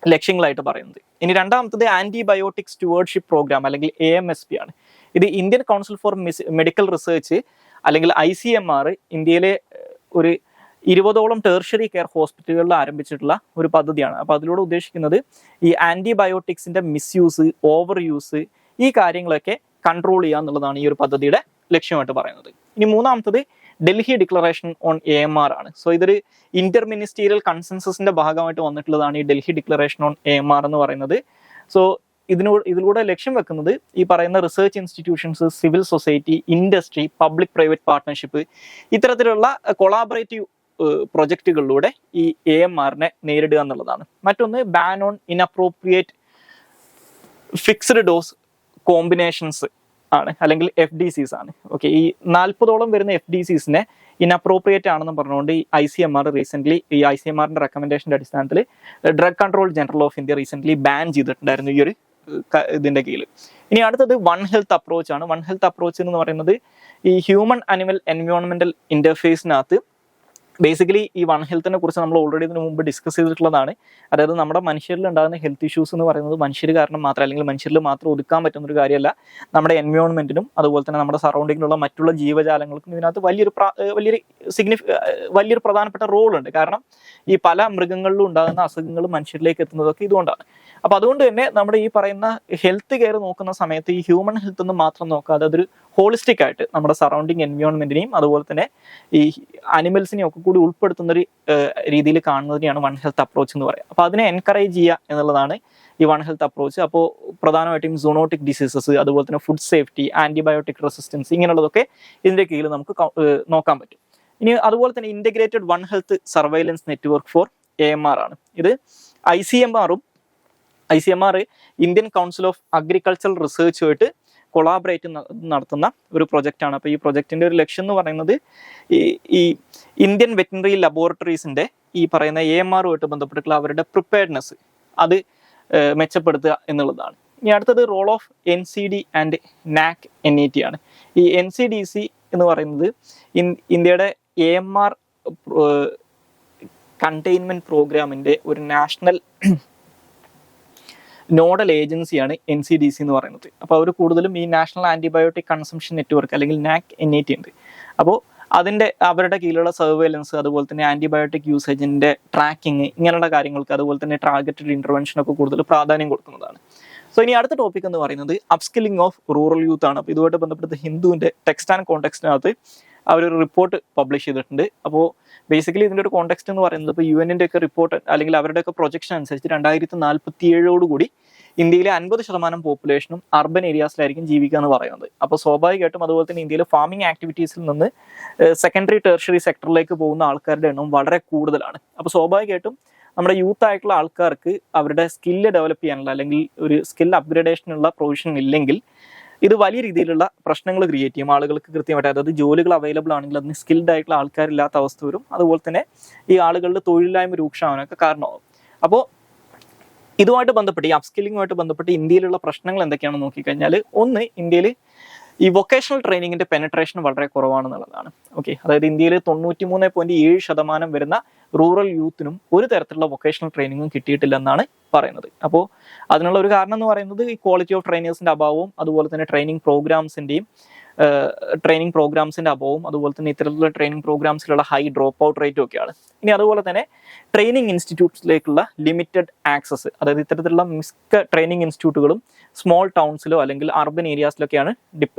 ലക്ഷ്യങ്ങളായിട്ട് പറയുന്നത്. ഇനി രണ്ടാമത്തത് ആന്റിബയോട്ടിക് സ്റ്റുവേർഡ്ഷിപ്പ് പ്രോഗ്രാം അല്ലെങ്കിൽ AMSP ആണ്. ഇത് Indian council for medical research അല്ലെങ്കിൽ ICMR ഇന്ത്യയിലെ ഒരു 20ഓളം ടെർഷ്യറി കെയർ ഹോസ്പിറ്റലുകളിൽ ആരംഭിച്ചിട്ടുള്ള ഒരു പദ്ധതിയാണ്. അപ്പോൾ അതിലൂടെ ഉദ്ദേശിക്കുന്നത് ഈ ആന്റിബയോട്ടിക്സിന്റെ മിസ്യൂസ്, ഓവർ യൂസ്, ഈ കാര്യങ്ങളൊക്കെ കൺട്രോൾ ചെയ്യുക എന്നുള്ളതാണ് ഈ ഒരു പദ്ധതിയുടെ ലക്ഷ്യമായിട്ട് പറയുന്നത്. ഇനി മൂന്നാമത്തത് ഡൽഹി ഡിക്ലറേഷൻ ഓൺ AMR ആണ്. സോ ഇതൊരു ഇന്റർ മിനിസ്റ്റീരിയൽ കൺസെൻസസിന്റെ ഭാഗമായിട്ട് വന്നിട്ടുള്ളതാണ് ഈ ഡൽഹി ഡിക്ലറേഷൻ ഓൺ AMR എന്ന് പറയുന്നത്. സോ ഇതിലൂടെ ലക്ഷ്യം വെക്കുന്നത് ഈ പറയുന്ന research institutions, civil society, industry, public private partnership, ഇത്തരത്തിലുള്ള കൊളാബറേറ്റീവ് പ്രൊജക്റ്റുകളിലൂടെ ഈ AMRനെ നേരിടുക എന്നുള്ളതാണ്. മറ്റൊന്ന് ban on inappropriate fixed dose combinations ആണ്, അല്ലെങ്കിൽ FDCs ആണ്. ഓക്കെ, ഈ 40ഓളം വരുന്ന FDCsനെ ഇൻഅപ്രോപ്രിയേറ്റ് ആണെന്ന് പറഞ്ഞുകൊണ്ട് ഈ ICMR റീസെന്റ് ഈ ICMRന്റെ റെക്കമെൻഡേഷന്റെ അടിസ്ഥാനത്തിൽ drug control general of India recent ban ചെയ്തിട്ടുണ്ടായിരുന്നു ഈ ഒരു ഇതിന്റെ കീഴിൽ. ഇനി അടുത്തത് വൺ ഹെൽത്ത് അപ്രോച്ച് ആണ്. വൺ ഹെൽത്ത് അപ്രോച്ച് എന്ന് പറയുന്നത് ഈ ഹ്യൂമൻ അനിമൽ എൻവയോൺമെന്റൽ ഇന്റർഫേസിനകത്ത് ബേസിക്കലി ഈ വൺ ഹെൽത്തിനെ കുറിച്ച് നമ്മൾ ഓൾറെഡി ഇതിനു മുമ്പ് ഡിസ്കസ് ചെയ്തിട്ടുള്ളതാണ്. അതായത് നമ്മുടെ മനുഷ്യരിൽ ഉണ്ടാകുന്ന ഹെൽത്ത് ഇഷ്യൂസ് എന്ന് പറയുന്നത് മനുഷ്യർ കാരണം മാത്രം, അല്ലെങ്കിൽ മനുഷ്യരിൽ മാത്രം ഒതുക്കാൻ പറ്റുന്ന ഒരു കാര്യമല്ല. നമ്മുടെ എൻവയോൺമെന്റിനും അതുപോലെ തന്നെ നമ്മുടെ സറൗണ്ടിങ്ങിലുള്ള മറ്റുള്ള ജീവജാലങ്ങൾക്കും ഇതിനകത്ത് വലിയൊരു പ്രധാനപ്പെട്ട റോളുണ്ട്. കാരണം ഈ പല മൃഗങ്ങളിലും ഉണ്ടാകുന്ന അസുഖങ്ങൾ മനുഷ്യരിലേക്ക് എത്തുന്നതൊക്കെ ഇതുകൊണ്ടാണ്. അപ്പൊ അതുകൊണ്ട് തന്നെ നമ്മുടെ ഈ പറയുന്ന ഹെൽത്ത് കെയർ നോക്കുന്ന സമയത്ത് ഈ ഹ്യൂമൻ ഹെൽത്ത് എന്ന് മാത്രം നോക്കാതെ അതൊരു ഹോളിസ്റ്റിക് ആയിട്ട് നമ്മുടെ സറൗണ്ടിങ് എൻവയോൺമെന്റിനെയും അതുപോലെ തന്നെ ഈ അനിമൽസിനെയും ഒക്കെ കൂടി ഉൾപ്പെടുത്തുന്ന ഒരു രീതിയിൽ കാണുന്നതിനെയാണ് വൺ ഹെൽത്ത് അപ്രോച്ച് എന്ന് പറയുക. അപ്പോൾ അതിനെ എൻകറേജ് ചെയ്യുക എന്നുള്ളതാണ് ഈ വൺ ഹെൽത്ത് അപ്രോച്ച്. അപ്പോൾ പ്രധാനമായിട്ടും സൂണോട്ടിക് ഡിസീസസ്, അതുപോലെ തന്നെ ഫുഡ് സേഫ്റ്റി, ആന്റിബയോട്ടിക് റെസിസ്റ്റൻസ്, ഇങ്ങനെയുള്ളതൊക്കെ ഇതിന്റെ കീഴിൽ നമുക്ക് നോക്കാൻ പറ്റും. ഇനി അതുപോലെ തന്നെ integrated one health surveillance network for AMR ആണ്. ഇത് ICMR Indian council of agricultural റിസർച്ചുമായിട്ട് കൊളാബറേറ്റ് നടത്തുന്ന ഒരു പ്രൊജക്റ്റാണ്. അപ്പോൾ ഈ പ്രൊജക്റ്റിന്റെ ഒരു ലക്ഷ്യം എന്ന് പറയുന്നത് ഈ ഇന്ത്യൻ വെറ്റിനറി ലബോറട്ടറീസിന്റെ ഈ പറയുന്ന AMRുമായിട്ട് ബന്ധപ്പെട്ടിട്ടുള്ള അവരുടെ പ്രിപ്പയർനെസ് അത് മെച്ചപ്പെടുത്തുക എന്നുള്ളതാണ്. ഇനി അടുത്തത് role of NCD and NAC NAT ആണ്. ഈ NCDC എന്ന് പറയുന്നത് ഇന്ത്യയുടെ AMR കണ്ടെയ്ൻമെന്റ് പ്രോഗ്രാമിന്റെ ഒരു നാഷണൽ നോഡൽ ഏജൻസിയാണ് NCDC എന്ന് പറയുന്നത്. അപ്പോൾ അവർ കൂടുതലും ഈ നാഷണൽ ആന്റിബയോട്ടിക് കൺസംഷൻ നെറ്റ്വർക്ക് അല്ലെങ്കിൽ NAC NAT ഉണ്ട്. അപ്പോൾ അവരുടെ കീഴിലുള്ള സർവൈലൻസ്, അതുപോലെ തന്നെ ആന്റിബയോട്ടിക് യൂസേജിന്റെ ട്രാക്കിങ്, ഇങ്ങനെയുള്ള കാര്യങ്ങൾക്ക്, അതുപോലെ തന്നെ ടാർഗറ്റഡ് ഇന്റർവെൻഷൻ ഒക്കെ കൂടുതൽ പ്രാധാന്യം കൊടുക്കുന്നതാണ്. സോ ഇനി അടുത്ത ടോപ്പിക് എന്ന് പറയുന്നത് അപ്സ്കില്ലിംഗ് ഓഫ് റൂറൽ യൂത്ത് ആണ്. അപ്പോൾ ഇതുമായിട്ട് ബന്ധപ്പെട്ട് ഹിന്ദുവിന്റെ ടെക്സ്റ്റ് ആൻഡ് കോണ്ടെക്സ്റ്റിനകത്ത് അവരൊരു റിപ്പോർട്ട് പബ്ലിഷ് ചെയ്തിട്ടുണ്ട്. അപ്പോൾ ബേസിക്കലി ഇതിൻ്റെ ഒരു കോണ്ടെക്സ്റ്റ് എന്ന് പറയുന്നത് ഇപ്പോൾ UN ഒക്കെ റിപ്പോർട്ട് അല്ലെങ്കിൽ അവരുടെയൊക്കെ പ്രൊജക്ഷൻ അനുസരിച്ച് 2047 ഇന്ത്യയിലെ 50% പോപ്പുലേഷനും അർബൻ ഏരിയാസിലായിരിക്കും ജീവിക്കുക എന്ന് പറയുന്നത്. അപ്പോൾ സ്വാഭാവികമായിട്ടും അതുപോലെ തന്നെ ഇന്ത്യയിലെ ഫാമിംഗ് ആക്ടിവിറ്റീസിൽ നിന്ന് സെക്കൻഡറി ടെർഷ്യറി സെക്ടറിലേക്ക് പോകുന്ന ആൾക്കാരുടെ എണ്ണം വളരെ കൂടുതലാണ്. അപ്പോൾ സ്വാഭാവികമായിട്ടും നമ്മുടെ യൂത്ത് ആയിട്ടുള്ള ആൾക്കാർക്ക് അവരുടെ സ്കില്ല് ഡെവലപ്പ് ചെയ്യാനുള്ള അല്ലെങ്കിൽ ഒരു സ്കിൽ അപ്ഗ്രഡേഷനുള്ള പ്രൊവിഷൻ ഇല്ലെങ്കിൽ ഇത് വലിയ രീതിയിലുള്ള പ്രശ്നങ്ങൾ ക്രിയേറ്റ് ചെയ്യും. ആളുകൾക്ക് കൃത്യമായിട്ട്, അതായത് ജോലികൾ അവൈലബിൾ ആണെങ്കിൽ അതിന് സ്കിൽഡ് ആയിട്ടുള്ള ആൾക്കാരില്ലാത്ത അവസ്ഥ വരും. അതുപോലെ തന്നെ ഈ ആളുകളുടെ തൊഴിലില്ലായ്മ രൂക്ഷമാവാനൊക്കെ കാരണമാകും. അപ്പോൾ ഇതുമായിട്ട് ബന്ധപ്പെട്ട്, ഈ അപ്സ്കില്ലിങ്ങുമായിട്ട് ബന്ധപ്പെട്ട് ഇന്ത്യയിലുള്ള പ്രശ്നങ്ങൾ എന്തൊക്കെയാണെന്ന് നോക്കിക്കഴിഞ്ഞാൽ, ഒന്ന്, ഇന്ത്യയിൽ ഈ വൊക്കേഷണൽ ട്രെയിനിങ്ങിന്റെ പെനട്രേഷൻ വളരെ കുറവാണെന്നുള്ളതാണ്. ഓക്കെ, അതായത് ഇന്ത്യയിൽ 93.7% വരുന്ന റൂറൽ യൂത്തിനും ഒരു തരത്തിലുള്ള വൊക്കേഷണൽ ട്രെയിനിങ്ങും കിട്ടിയിട്ടില്ലെന്നാണ് പറയുന്നത്. അപ്പോൾ അതിനുള്ള ഒരു കാരണം എന്ന് പറയുന്നത് ഈ ക്വാളിറ്റി ഓഫ് ട്രെയിനേഴ്സിന്റെ അഭാവവും അതുപോലെ തന്നെ ട്രെയിനിങ് പ്രോഗ്രാംസിന്റെ അഭാവവും അതുപോലെ തന്നെ ഇത്തരത്തിലുള്ള ട്രെയിനിങ് പ്രോഗ്രാംസിലുള്ള ഹൈ ഡ്രോപ്പ് ഔട്ട് റേറ്റും ഒക്കെയാണ്. ഇനി അതുപോലെ തന്നെ ട്രെയിനിങ് ഇൻസ്റ്റിറ്റ്യൂട്ട്സിലേക്കുള്ള ലിമിറ്റഡ് ആക്സസ്, അതായത് ഇത്തരത്തിലുള്ള മിക്ക ട്രെയിനിങ് ഇൻസ്റ്റിറ്റ്യൂട്ടുകളും സ്മോൾ ടൗൺസിലോ അല്ലെങ്കിൽ അർബൻ ഏരിയാസിലൊക്കെയാണ്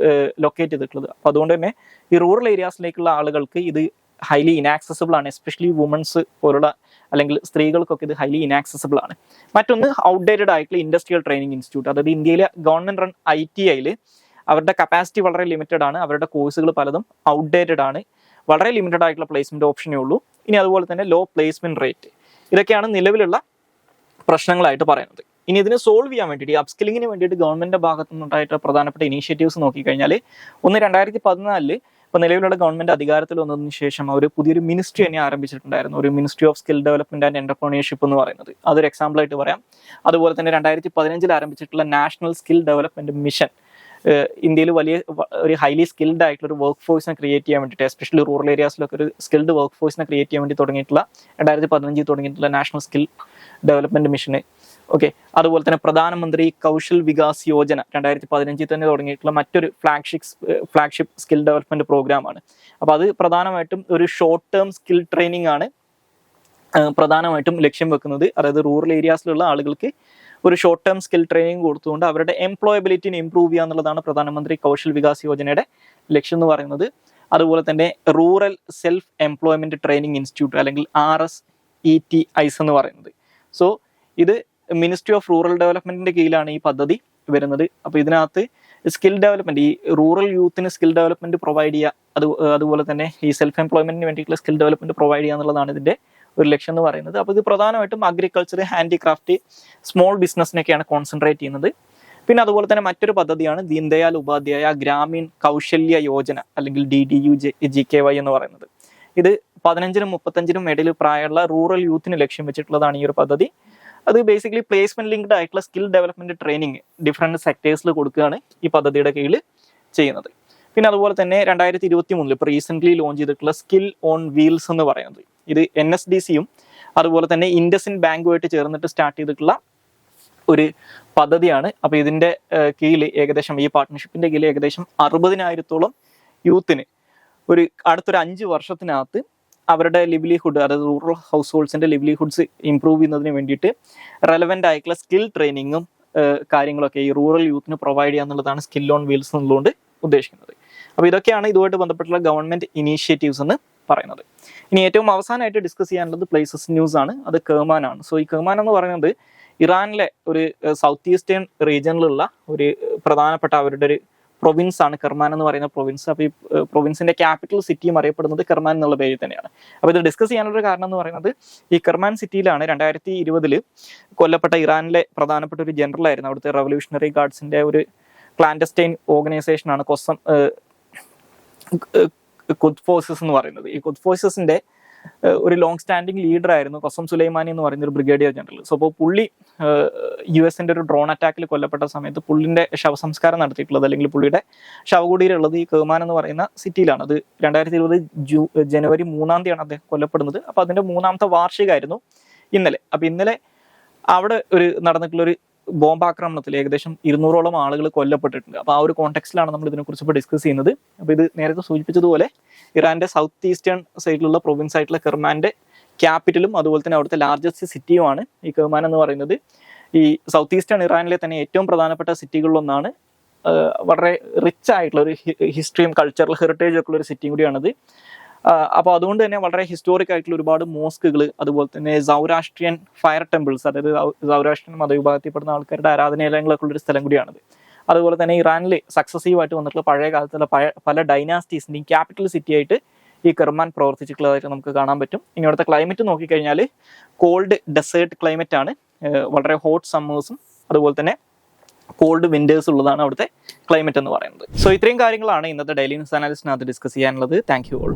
ലൊക്കേറ്റ് ചെയ്തിട്ടുള്ളത്. അപ്പോൾ അതുകൊണ്ട് തന്നെ ഈ റൂറൽ ഏരിയാസിലേക്കുള്ള ആളുകൾക്ക് ഇത് ഹൈലി ഇനാക്സസിബിൾ ആണ്, എസ്പെഷ്യലി വുമൻസ് പോലുള്ള അല്ലെങ്കിൽ സ്ത്രീകൾക്കൊക്കെ ഇത് ഹൈലി ഇനാക്സസിബിൾ ആണ്. മറ്റൊന്ന് ഔട്ട്ഡേറ്റഡ് ആയിട്ടുള്ള ഇൻഡസ്ട്രിയൽ ട്രെയിനിങ് ഇൻസ്റ്റിറ്റ്യൂട്ട്, അതായത് ഇന്ത്യയിലെ ഗവൺമെന്റ് റൺ ITIയിൽ അവരുടെ കപ്പാസിറ്റി വളരെ ലിമിറ്റഡ് ആണ്, അവരുടെ കോഴ്സുകൾ പലതും ഔട്ട്ഡേറ്റഡ് ആണ്, വളരെ ലിമിറ്റഡ് ആയിട്ടുള്ള പ്ലേസ്മെന്റ് ഓപ്ഷനേ ഉള്ളൂ. ഇനി അതുപോലെ തന്നെ ലോ പ്ലേസ്മെന്റ് റേറ്റ്, ഇതൊക്കെയാണ് നിലവിലുള്ള പ്രശ്നങ്ങളായിട്ട് പറയുന്നത്. ഇനി ഇതിനെ സോൾവ് ചെയ്യാൻ വേണ്ടിയിട്ട്, ഈ അപ്സ്കില്ലിങ്ങിന് വേണ്ടിയിട്ട് ഗവൺമെന്റിന്റെ ഭാഗത്തു നിന്നുണ്ടായിട്ടുള്ള പ്രധാനപ്പെട്ട ഇനീഷ്യേറ്റീവ്സ് നോക്കിക്കഴിഞ്ഞാൽ, ഒന്ന് 2014 ഇപ്പോൾ നിലവിലുള്ള ഗവൺമെന്റ് അധികാരത്തിൽ വന്നതിന് ശേഷം അവർ പുതിയൊരു മിനിസ്ട്രി തന്നെ ആരംഭിച്ചിട്ടുണ്ടായിരുന്നു, ഒരു ministry of skill development and entrepreneurship എന്ന് പറയുന്നത്. അതൊരു എക്സാമ്പിൾ ആയിട്ട് പറയാം. അതുപോലെ തന്നെ 2015 ആരംഭിച്ചിട്ടുള്ള നാഷണൽ സ്കിൽ ഡെവലപ്മെന്റ് മിഷൻ, ഇന്ത്യയിൽ വലിയ ഒരു ഹൈലി സ്കിൽഡ് ആയിട്ടുള്ള ഒരു വർക്ക് ഫോഴ്സിനെ ക്രിയേറ്റ് ചെയ്യാൻ വേണ്ടിയിട്ട്, എസ്പെഷ്യലി റൂറൽ ഏരിയാസിലൊക്കെ ഒരു സ്കിൽഡ് വർക്ക് ഫോഴ്സിനെ ക്രിയേറ്റ് ചെയ്യാൻ വേണ്ടി തുടങ്ങിയിട്ടുള്ള 2015 തുടങ്ങിയിട്ടുള്ള നാഷണൽ സ്കിൽ ഡെവലപ്മെന്റ് മിഷന്. ഓക്കെ, അതുപോലെ തന്നെ പ്രധാനമന്ത്രി കൗശൽ വികാസ് യോജന 2015 തന്നെ തുടങ്ങിയിട്ടുള്ള മറ്റൊരു ഫ്ലാഗ്ഷിപ്പ് സ്കിൽ ഡെവലപ്മെന്റ് പ്രോഗ്രാമാണ്. അപ്പോൾ അത് പ്രധാനമായിട്ടും ഒരു ഷോർട്ട് ടേം സ്കിൽ ട്രെയിനിങ് ആണ് പ്രധാനമായിട്ടും ലക്ഷ്യം വെക്കുന്നത്. അതായത് റൂറൽ ഏരിയാസിലുള്ള ആളുകൾക്ക് ഒരു ഷോർട്ട് ടേം സ്കിൽ ട്രെയിനിങ് കൊടുത്തുകൊണ്ട് അവരുടെ എംപ്ലോയബിലിറ്റിനെ ഇംപ്രൂവ് ചെയ്യുക എന്നുള്ളതാണ് പ്രധാനമന്ത്രി കൗശൽ വികാസ് യോജനയുടെ ലക്ഷ്യം എന്ന് പറയുന്നത്. അതുപോലെ തന്നെ rural self employment training institute അല്ലെങ്കിൽ RSETIs എന്ന് പറയുന്നത്. സോ ഇത് മിനിസ്ട്രി ഓഫ് റൂറൽ ഡെവലപ്മെന്റിന്റെ കീഴിലാണ് ഈ പദ്ധതി വരുന്നത്. അപ്പോൾ ഇതിനകത്ത് സ്കിൽ ഡെവലപ്മെന്റ്, ഈ റൂറൽ യൂത്തിന് സ്കിൽ ഡെവലപ്മെന്റ് പ്രൊവൈഡ് ചെയ്യുക, അതുപോലെ തന്നെ ഈ സെൽഫ് എംപ്ലോയ്മെന്റിന് വേണ്ടിയിട്ടുള്ള സ്കിൽ ഡെവലപ്മെന്റ് പ്രൊവൈഡ് ചെയ്യുക എന്നുള്ളതാണ് ഇതിന്റെ ഒരു ലക്ഷ്യം എന്ന് പറയുന്നത്. അപ്പോൾ ഇത് പ്രധാനമായിട്ടും അഗ്രികൾച്ചർ, ഹാൻഡിക്രാഫ്റ്റ്, സ്മോൾ ബിസിനസ്സിനൊക്കെയാണ് കോൺസെൻട്രേറ്റ് ചെയ്യുന്നത്. പിന്നെ അതുപോലെ തന്നെ മറ്റൊരു പദ്ധതിയാണ് ദീൻദയാൽ ഉപാധ്യായ ഗ്രാമീൺ കൗശല്യ യോജന അല്ലെങ്കിൽ DDU-GKY എന്ന് പറയുന്നത്. ഇത് 15-നും 35-നും ഇടയിൽ പ്രായമുള്ള റൂറൽ യൂത്തിന് ലക്ഷ്യം വെച്ചിട്ടുള്ളതാണ് ഈ ഒരു പദ്ധതി. അത് ബേസിക്കലി പ്ലേസ്മെന്റ് ലിങ്ക്ഡ് ആയിട്ടുള്ള സ്കിൽ ഡെവലപ്മെന്റ് ട്രെയിനിങ് ഡിഫറെന്റ് സെക്ടേഴ്സിൽ കൊടുക്കുകയാണ് ഈ പദ്ധതിയുടെ കീഴിൽ ചെയ്യുന്നത്. പിന്നെ അതുപോലെ തന്നെ 2023 ഇപ്പോൾ റീസെന്റ് ലോഞ്ച് ചെയ്തിട്ടുള്ള സ്കിൽ ഓൺ വീൽസ് എന്ന് പറയുന്നത്, ഇത് NSDCയും അതുപോലെ തന്നെ ഇൻഡസിൻഡ് ബാങ്കുമായിട്ട് ചേർന്നിട്ട് സ്റ്റാർട്ട് ചെയ്തിട്ടുള്ള ഒരു പദ്ധതിയാണ്. അപ്പോൾ ഇതിന്റെ കീഴിൽ ഏകദേശം, ഈ പാർട്ട്ണർഷിപ്പിന്റെ കീഴിൽ ഏകദേശം 60,000-ഓളം യൂത്തിന് ഒരു അടുത്തൊരു 5 വർഷത്തിനകത്ത് അവരുടെ ലിവ്ലിഹുഡ്, അതായത് റൂറൽ ഹൗസ് ഹോൾഡ്സിന്റെ ലിവ്ലിഹുഡ്സ് ഇംപ്രൂവ് ചെയ്യുന്നതിന് വേണ്ടിയിട്ട് റെലവെന്റ് ആയിട്ടുള്ള സ്കിൽ ട്രെയിനിങ്ങും കാര്യങ്ങളൊക്കെ ഈ റൂറൽ യൂത്തിന് പ്രൊവൈഡ് ചെയ്യുക എന്നുള്ളതാണ് സ്കിൽ ഓൺ വീൽസ് എന്നുള്ളതുകൊണ്ട് ഉദ്ദേശിക്കുന്നത്. അപ്പോൾ ഇതൊക്കെയാണ് ഇതുമായിട്ട് ബന്ധപ്പെട്ടുള്ള ഗവൺമെന്റ് ഇനീഷ്യേറ്റീവ്സ് എന്ന് പറയുന്നത്. ഇനി ഏറ്റവും അവസാനമായിട്ട് ഡിസ്കസ് ചെയ്യാനുള്ളത് പ്ലേസസ് ന്യൂസ് ആണ്, അത് കെർമാൻ ആണ്. സോ ഈ കെർമാൻ എന്ന് പറയുന്നത് ഇറാനിലെ ഒരു സൗത്ത് ഈസ്റ്റേൺ റീജിയനിലുള്ള ഒരു പ്രധാനപ്പെട്ട അവരുടെ ഒരു പ്രൊവിൻസ് ആണ് കെർമാൻ എന്ന് പറയുന്ന പ്രൊവിൻസ്. അപ്പോൾ ഈ പ്രൊവിൻസിന്റെ ക്യാപിറ്റൽ സിറ്റിയും അറിയപ്പെടുന്നത് കെർമാൻ എന്നുള്ള പേരിൽ തന്നെയാണ്. അപ്പോൾ ഇത് ഡിസ്കസ് ചെയ്യാനുള്ള കാരണം എന്ന് പറയുന്നത്, ഈ കെർമാൻ സിറ്റിയിലാണ് 2020 കൊല്ലപ്പെട്ട ഇറാനിലെ പ്രധാനപ്പെട്ട ഒരു ജനറൽ ആയിരുന്നു. അവിടുത്തെ റവല്യൂഷണറി ഗാർഡ്സിന്റെ ഒരു ക്ലാൻഡസ്റ്റൈൻ ഓർഗനൈസേഷനാണ് ഖുദ് ഫോഴ്സസ് എന്ന് പറയുന്നത്. ഈ ഖുദ് ഫോഴ്സസിന്റെ ഒരു ലോങ് സ്റ്റാൻഡിങ് ലീഡർ ആയിരുന്നു ഖസം സുലൈമാനി എന്ന് പറയുന്ന ഒരു ബ്രിഗേഡിയർ ജനറൽ. സോ അപ്പോൾ പുള്ളി US-ന്റെ ഒരു ഡ്രോൺ അറ്റാക്കിൽ കൊല്ലപ്പെട്ട സമയത്ത് പുള്ളിന്റെ ശവസംസ്കാരം നടത്തിയിട്ടുള്ളത്, അല്ലെങ്കിൽ പുള്ളിയുടെ ശവകുടീരം ഉള്ളത് ഈ കെർമാൻ എന്ന് പറയുന്ന സിറ്റിയിലാണ്. അത് 2020 ജനുവരി 3 അദ്ദേഹം കൊല്ലപ്പെടുന്നത്. അപ്പോൾ അതിന്റെ 3ാമത്തെ വാർഷികമായിരുന്നു ഇന്നലെ. അപ്പോൾ ഇന്നലെ അവിടെ നടന്നിട്ടുള്ള ഒരു ബോംബാക്രമണത്തിൽ ഏകദേശം 200-ഓളം ആളുകൾ കൊല്ലപ്പെട്ടിട്ടുണ്ട്. അപ്പോൾ ആ ഒരു കോണ്ടെക്സ്റ്റിലാണ് നമ്മൾ ഇതിനെക്കുറിച്ച് ഇപ്പോൾ ഡിസ്കസ് ചെയ്യുന്നത്. അപ്പോൾ ഇത് നേരത്തെ സൂചിപ്പിച്ചതുപോലെ ഇറാന്റെ സൗത്ത് ഈസ്റ്റേൺ സൈഡിലുള്ള പ്രൊവിൻസ് ആയിട്ടുള്ള കെർമാന്റെ ക്യാപിറ്റലും അതുപോലെ തന്നെ അവിടുത്തെ ലാർജസ്റ്റ് സിറ്റിയുമാണ് ഈ കെർമാൻ എന്ന് പറയുന്നത്. ഈ സൗത്ത് ഈസ്റ്റേൺ ഇറാനിലെ തന്നെ ഏറ്റവും പ്രധാനപ്പെട്ട സിറ്റികളിലൊന്നാണ്. വളരെ റിച്ച് ആയിട്ടുള്ള ഒരു ഹിസ്റ്ററിയും കൾച്ചറൽ ഹെറിറ്റേജ് ഒക്കെ ഉള്ള ഒരു സിറ്റിയും കൂടിയാണത്. അപ്പോൾ അതുകൊണ്ട് തന്നെ വളരെ ഹിസ്റ്റോറിക് ആയിട്ടുള്ള ഒരുപാട് മോസ്കുകൾ, അതുപോലെ തന്നെ സൗരാഷ്ട്രിയൻ ഫയർ ടെമ്പിൾസ്, അതായത് സൗരാഷ്ട്രിയൻ മതവിഭാഗത്തിൽപ്പെടുന്ന ആൾക്കാരുടെ ആരാധനാലയങ്ങളൊക്കെ ഉള്ളൊരു സ്ഥലം കൂടിയാണത്. അതുപോലെ തന്നെ ഇറാനിൽ സക്സസീവായിട്ട് വന്നിട്ടുള്ള പഴയ കാലത്തുള്ള പല ഡൈനാസ്റ്റീസിൻ്റെയും ക്യാപിറ്റൽ സിറ്റി ആയിട്ട് ഈ കെർമാൻ പ്രവർത്തിച്ചിട്ടുള്ളതായിട്ട് നമുക്ക് കാണാൻ പറ്റും. ഇനി അവിടുത്തെ ക്ലൈമറ്റ് നോക്കിക്കഴിഞ്ഞാൽ കോൾഡ് ഡെസേർട്ട് ക്ലൈമറ്റ് ആണ്. വളരെ ഹോട്ട് സമ്മേഴ്സും അതുപോലെ തന്നെ കോൾഡ് വിന്റേഴ്സ് ഉള്ളതാണ് അവിടുത്തെ ക്ലൈമറ്റ് എന്ന് പറയുന്നത്. സോ ഇത്രയും കാര്യങ്ങളാണ് ഇന്നത്തെ ഡെയിലി ന്യൂസ് അനാലിസിനകത്ത് ഡിസ്കസ് ചെയ്യാനുള്ളത്. Thank you all.